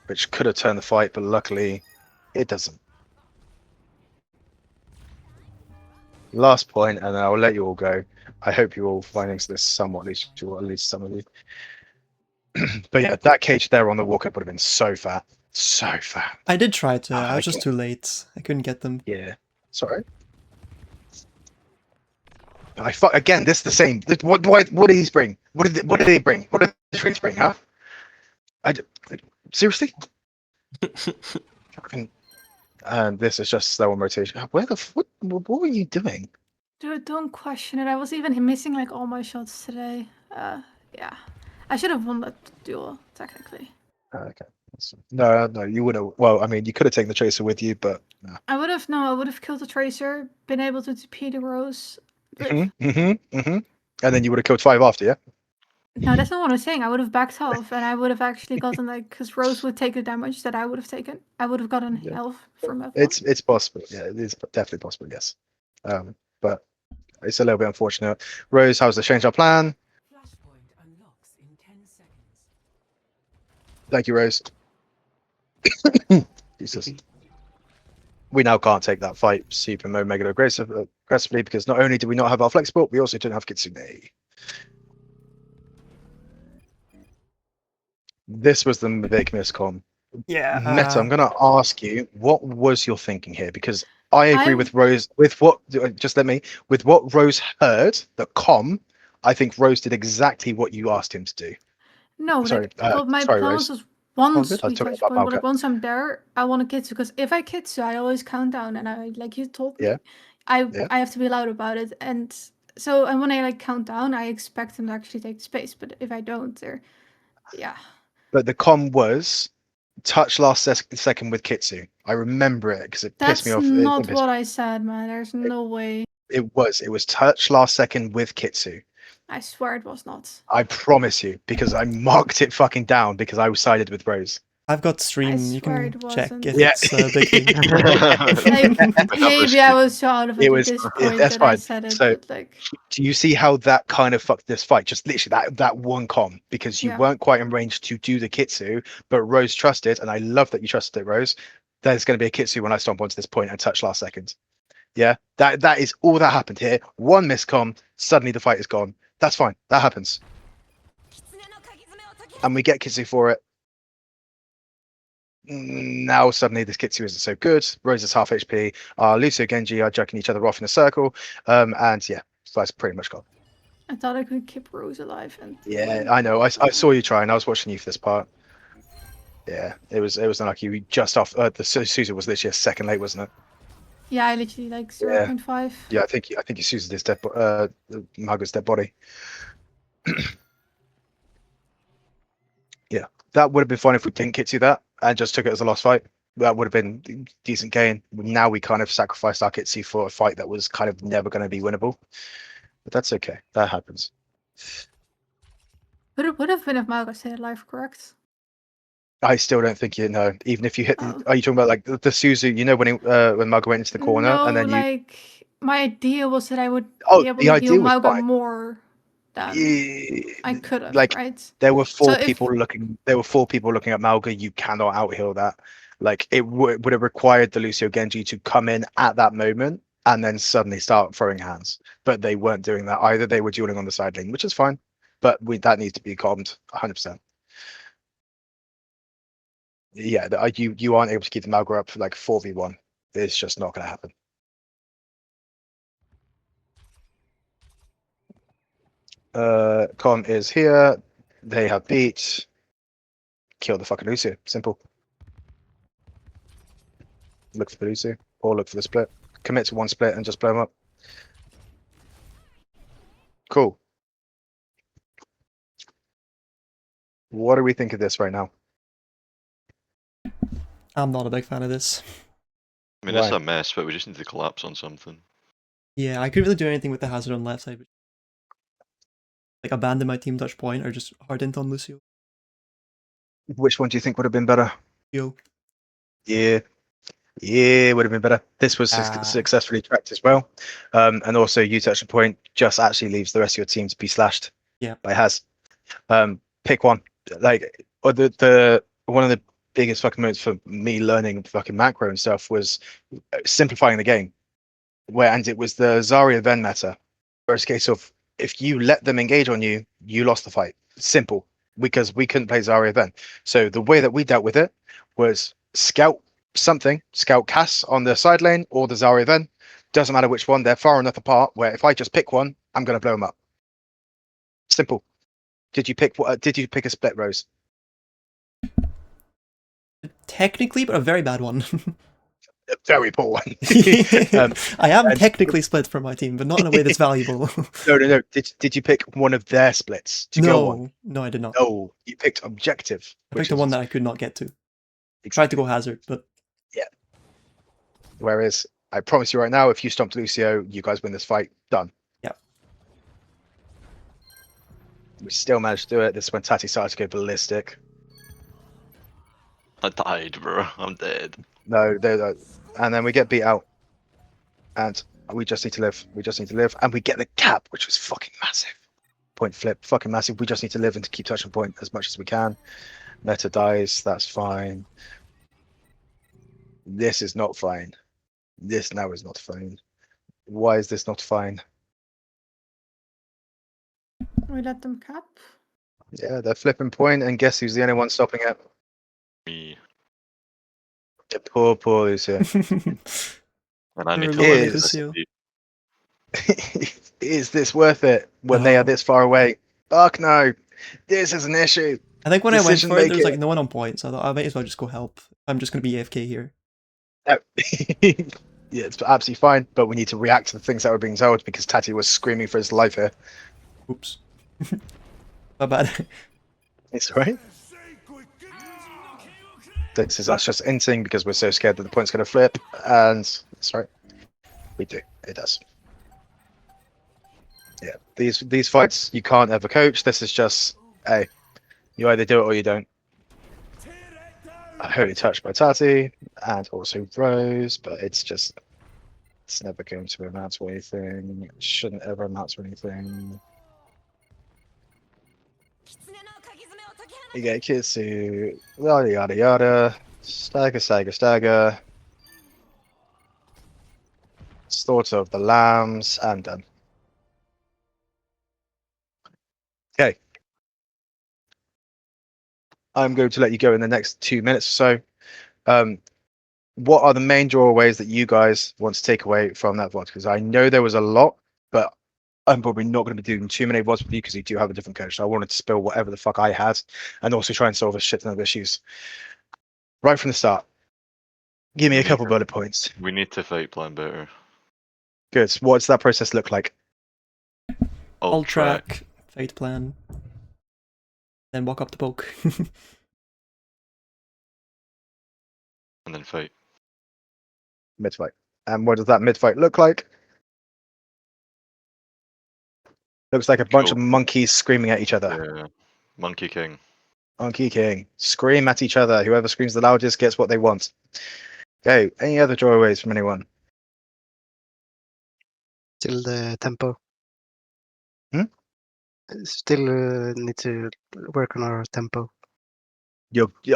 which could have turned the fight, but luckily it doesn't. Last point, and then I'll let you all go. I hope you're all finding this somewhat useful, at least some of you. But yeah, that Cage there on the walk-up would have been so fat. So fat. I did try to. I was Okay. just too late. I couldn't get them. Yeah. Sorry. Again, this is the same. What did he bring? What did they bring? What did the trees bring, huh? Seriously? Fucking- And this is just slow on rotation. What were you doing? Dude, don't question it. I was even missing like all my shots today. Yeah. I should have won that duel, technically. Okay. No, you would have. Well, I mean, you could have taken the Tracer with you, but no. I would have killed the Tracer, been able to TP the Rose. But And then you would have killed 5 after, yeah? no, that's not what I'm saying. I would have backed off and I would have actually gotten like, because Rose would take the damage that I would have taken. I would have gotten Yeah. health from that. It's possible. Yeah, it is definitely possible, yes. But it's a little bit unfortunate. Rose, how's the change our plan? Thank you, Rose. Jesus. We now can't take that fight super mega aggressively because not only do we not have our flexible, we also don't have Kitsune. This was the big miscom. Yeah. Meta, I'm gonna ask you, what was your thinking here? Because I agree with Rose with what with what Rose heard, the com, I think Rose did exactly what you asked him to do. No, Sorry, but my sorry, plan Rose. was once good. I we was talking touch about point, but like Malka. once I'm there, I want to Kitsu because if I Kitsu, I always count down, and I like you told me, Yeah. I have to be loud about it, and when I like count down, I expect them to actually take space, but if I don't, they're But the com was touch last second with Kitsu. I remember it because it pissed me off. That's not what I said, man. There's no way. It was touch last second with Kitsu. I swear it was not. I promise you, because I marked it fucking down because I was sided with Rose. I've got stream. You swear can it check wasn't. if Yeah. it's a big thing. Maybe I was so out of it at was- this Yeah, point that's that I fine. said it, So- but like Do you see how that kind of fucked this fight? Just literally that one com because you Yeah. weren't quite in range to do the Kitsu, but Rose trusted, and I love that you trusted it, Rose. There's going to be a Kitsu when I stomp onto this point and touch last second. Yeah, that is all that happened here. One miscom, suddenly the fight is gone. That's fine. That happens, and we get Kitsu for it. Now suddenly this Kitsu isn't so good. Rose is half HP. Lucio Genji are jerking each other off in a circle. And yeah, so that's pretty much gone. I thought I could keep Rose alive, and Yeah, I know. I saw you trying. I was watching you for this part. Yeah, it was unlucky. We just off the Suzu was literally a second late, wasn't it? yeah, I literally like Yeah. 0.5. Yeah, I think you Suzu'd his dead Margaret's dead body. Yeah, that would have been fine if we didn't Kitsu that and just took it as a lost fight. That would have been decent gain. Now we kind of sacrificed our Kitsu for a fight that was kind of never going to be winnable. But that's okay. That happens. But it would have been if Malga stayed alive, correct? I still don't think you know. Even if you hit, Oh. are you talking about like the Suzu? You know when Margaret went into the corner no, and then like my idea was that I would Oh, be able the to idea heal was Malga fine. more than I could have, like right? there were four So if- people looking. There were 4 people looking at Malga. You cannot outheal that. Like it would have required the Lucio Genji to come in at that moment and then suddenly start throwing hands. But they weren't doing that either. They were dueling on the side lane, which is fine. But that needs to be calmed 100%. Yeah, you aren't able to keep the Malga up for like 4v1. It's just not going to happen. Con is here. They have beat. Kill the fucking Lucio. Simple. Look for the Lucio or look for the split. Commit to one split and just blow them up. Cool. What do we think of this right now? I'm not a big fan of this. I mean, it's Why? a mess, but we just need to collapse on something. Yeah, I couldn't really do anything with the hazard on left side. Like abandon my team touch point or just hard int on Lucio. Which one do you think would have been better? Yo. Yeah, would have been better. This was successfully tracked as well, and also you touch a point just actually leaves the rest of your team to be slashed. Yeah, by Has. Pick one. Like or the one of the biggest fucking moments for me learning fucking macro and stuff was simplifying the game, and it was the Zarya Ven meta, where it's a case of if you let them engage on you, you lost the fight. Simple, because we couldn't play Zarya Ven. So the way that we dealt with it was scout Cass on the side lane or the Zarya Ven. Doesn't matter which one, they're far enough apart where if I just pick one, I'm going to blow them up. Simple. Did you pick a split, Rose? technically, but a very bad one. A very poor one. I am and- technically split from my team, but not in a way that's valuable. No. Did you pick one of their splits to go on? No, I did not. No, you picked objective. I picked the one that I could not get to. Exactly. Tried to go hazard, but Whereas I promise you right now, if you stomped Lucio, you guys win this fight. Done. Yeah. We still managed to do it. This is when Tati started to go ballistic. I died, bro. I'm dead. No, and then we get beat out. And we just need to live. We just need to live. And we get the cap, which was fucking massive. Point flip, fucking massive. We just need to live and to keep touching point as much as we can. Meta dies, that's fine. This is not fine. This now is not fine. Why is this not fine? We let them cap. Yeah, they're flipping point, and guess who's the only one stopping it? Me. The poor Lucio. And I need to Lord learn Is- Lucio. Is this worth it when they are this far away? Fuck no. This is an issue. I think when I went Decision for it, there was making. like no one on point, so I thought I might as well just go help. I'm just going to be AFK here. No. Yeah, it's absolutely fine, but we need to react to the things that were being told because Tati was screaming for his life here. Oops. My bad. It's all right. This is us just inting because we're so scared that the point's going to flip, and sorry, we do. It does. Yeah, these fights you can't ever coach. This is just, hey, you either do it or you don't. Holy touch by Tati, and also Rose, but it's never going to amount to anything. It shouldn't ever amount to anything. You get Kitsu, yada yada yada, stagger, slaughter of the lambs, and done. Okay. I'm going to let you go in the next 2 minutes or so. What are the main doorways that you guys want to take away from that VOD? Because I know there was a lot, but I'm probably not going to be doing too many VODs with you because you do have a different coach. So I wanted to spill whatever the fuck I had and also try and solve a shit ton of issues. Right from the start. Give me a couple bullet points. We need to fight plan better. Good. What does that process look like? All track, fate plan, then walk up the poke. And then fight. Mid fight. And what does that mid fight look like? Looks like a bunch of monkeys screaming at each other. Yeah. Monkey King. Monkey King. Scream at each other. Whoever screams the loudest gets what they want. Okay. Any other doorways from anyone? Still the tempo. Hmm? Still need to work on our tempo.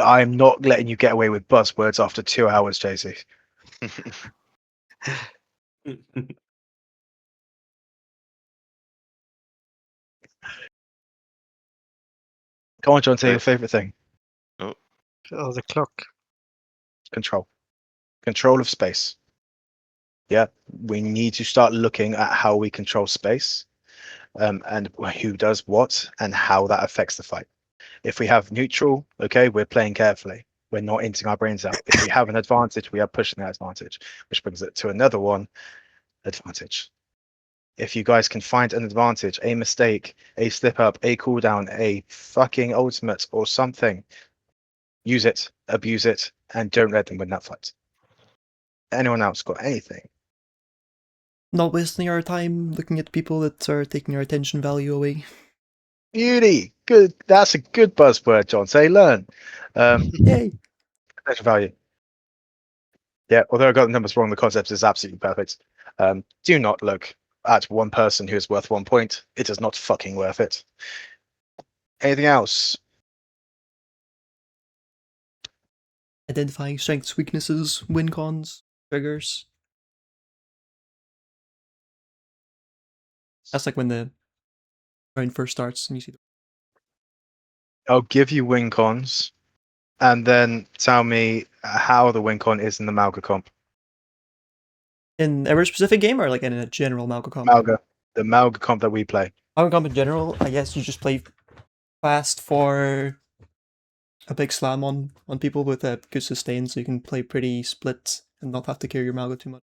I'm not letting you get away with buzzwords after 2 hours, JC. Come on, John, say your favorite thing. Oh, the clock. Control. Control of space. Yeah, we need to start looking at how we control space, and who does what and how that affects the fight. If we have neutral, okay, we're playing carefully. We're not inting our brains out. If we have an advantage, we are pushing that advantage, which brings it to another one, advantage. If you guys can find an advantage, a mistake, a slip up, a cooldown, a fucking ultimate or something, use it, abuse it, and don't let them win that fight. Anyone else got anything? Not wasting our time looking at people that are taking our attention value away. Beauty. Good. That's a good buzzword, John. Say learn. Yay! Attention value. Yeah, although I got the numbers wrong, the concept is absolutely perfect. Do not look at one person who is worth 1 point. It is not fucking worth it. Anything else? Identifying strengths, weaknesses, win cons, triggers. That's like when the round first starts and you see the I'll give you win cons, and then tell me how the win con is in the Malga comp. in every specific game or like in a general Malga comp? The Malga comp that we play. Malga comp in general, I guess you just play fast for a big slam on people with a good sustain, so you can play pretty split and not have to carry your Malgo too much.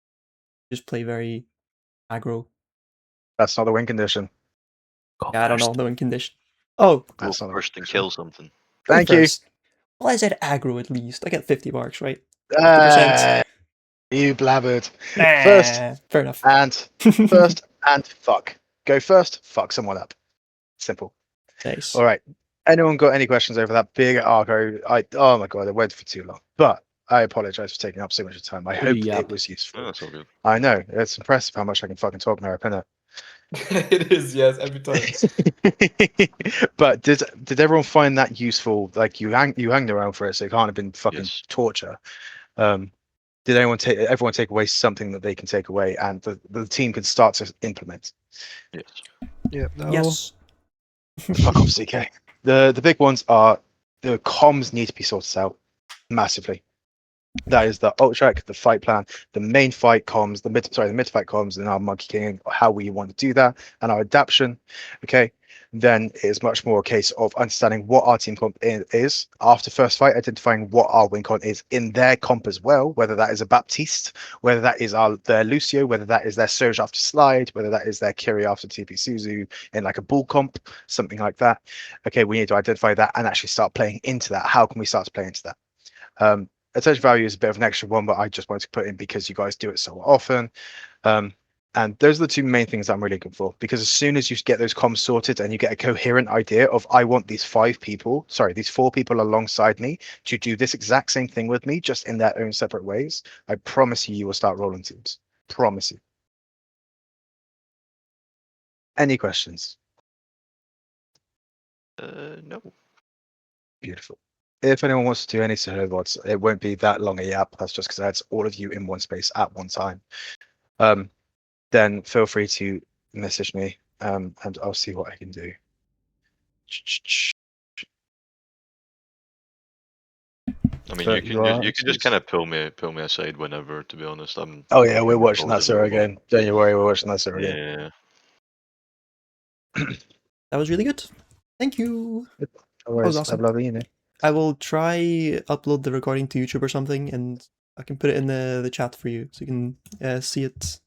Just play very aggro. That's not the win condition. Yeah, I don't know the win condition. Oh, Go That's not the first win and condition. kill something. Thank you. first. Well, I said aggro at least. I get 50 marks, right? 50%. You blabbered. First Fair enough. and fuck. Go first, fuck someone up. Simple. Nice. All right. Anyone got any questions over that big arco? Oh my god, I went for too long. But I apologize for taking up so much time. I hope it was useful. Oh, that's all good. I know it's impressive how much I can fucking talk now, isn't it? It is, yes, every time. But did everyone find that useful? Like you hanged around for it, so it can't have been fucking Yes. torture. Did everyone take away something that they can take away and the team can start to implement? Yes. Yeah. Yes. Fuck off, CK. The big ones are the comms need to be sorted out massively. That is the ult track, the fight plan, the main fight comms, the mid fight comms, and our Monkey King, how we want to do that, and our adaptation. Okay, then it's much more a case of understanding what our team comp is after first fight, identifying what our win con is in their comp as well, whether that is a Baptiste, whether that is their Lucio, whether that is their Surge after Slide, whether that is their Kiri after TP Suzu in like a bull comp, something like that. Okay, we need to identify that and actually start playing into that. How can we start to play into that? Attention value is a bit of an extra one, but I just wanted to put in because you guys do it so often. And those are the two main things I'm really looking for, because as soon as you get those comms sorted and you get a coherent idea of I want these four people alongside me to do this exact same thing with me, just in their own separate ways, I promise you will start rolling teams. Promise you. Any questions? No. Beautiful. If anyone wants to do any solo bots, it won't be that long a yap. That's just because that's all of you in one space at one time. Then feel free to message me, and I'll see what I can do. I mean, But you can just kind of pull me aside whenever. To be honest, Oh yeah, we're watching that always sir available. again. Don't you worry, we're watching that sir again. Yeah. That was really good. Thank you. No worries. awesome. Have a lovely evening. I will try upload the recording to YouTube or something, and I can put it in the chat for you so you can see it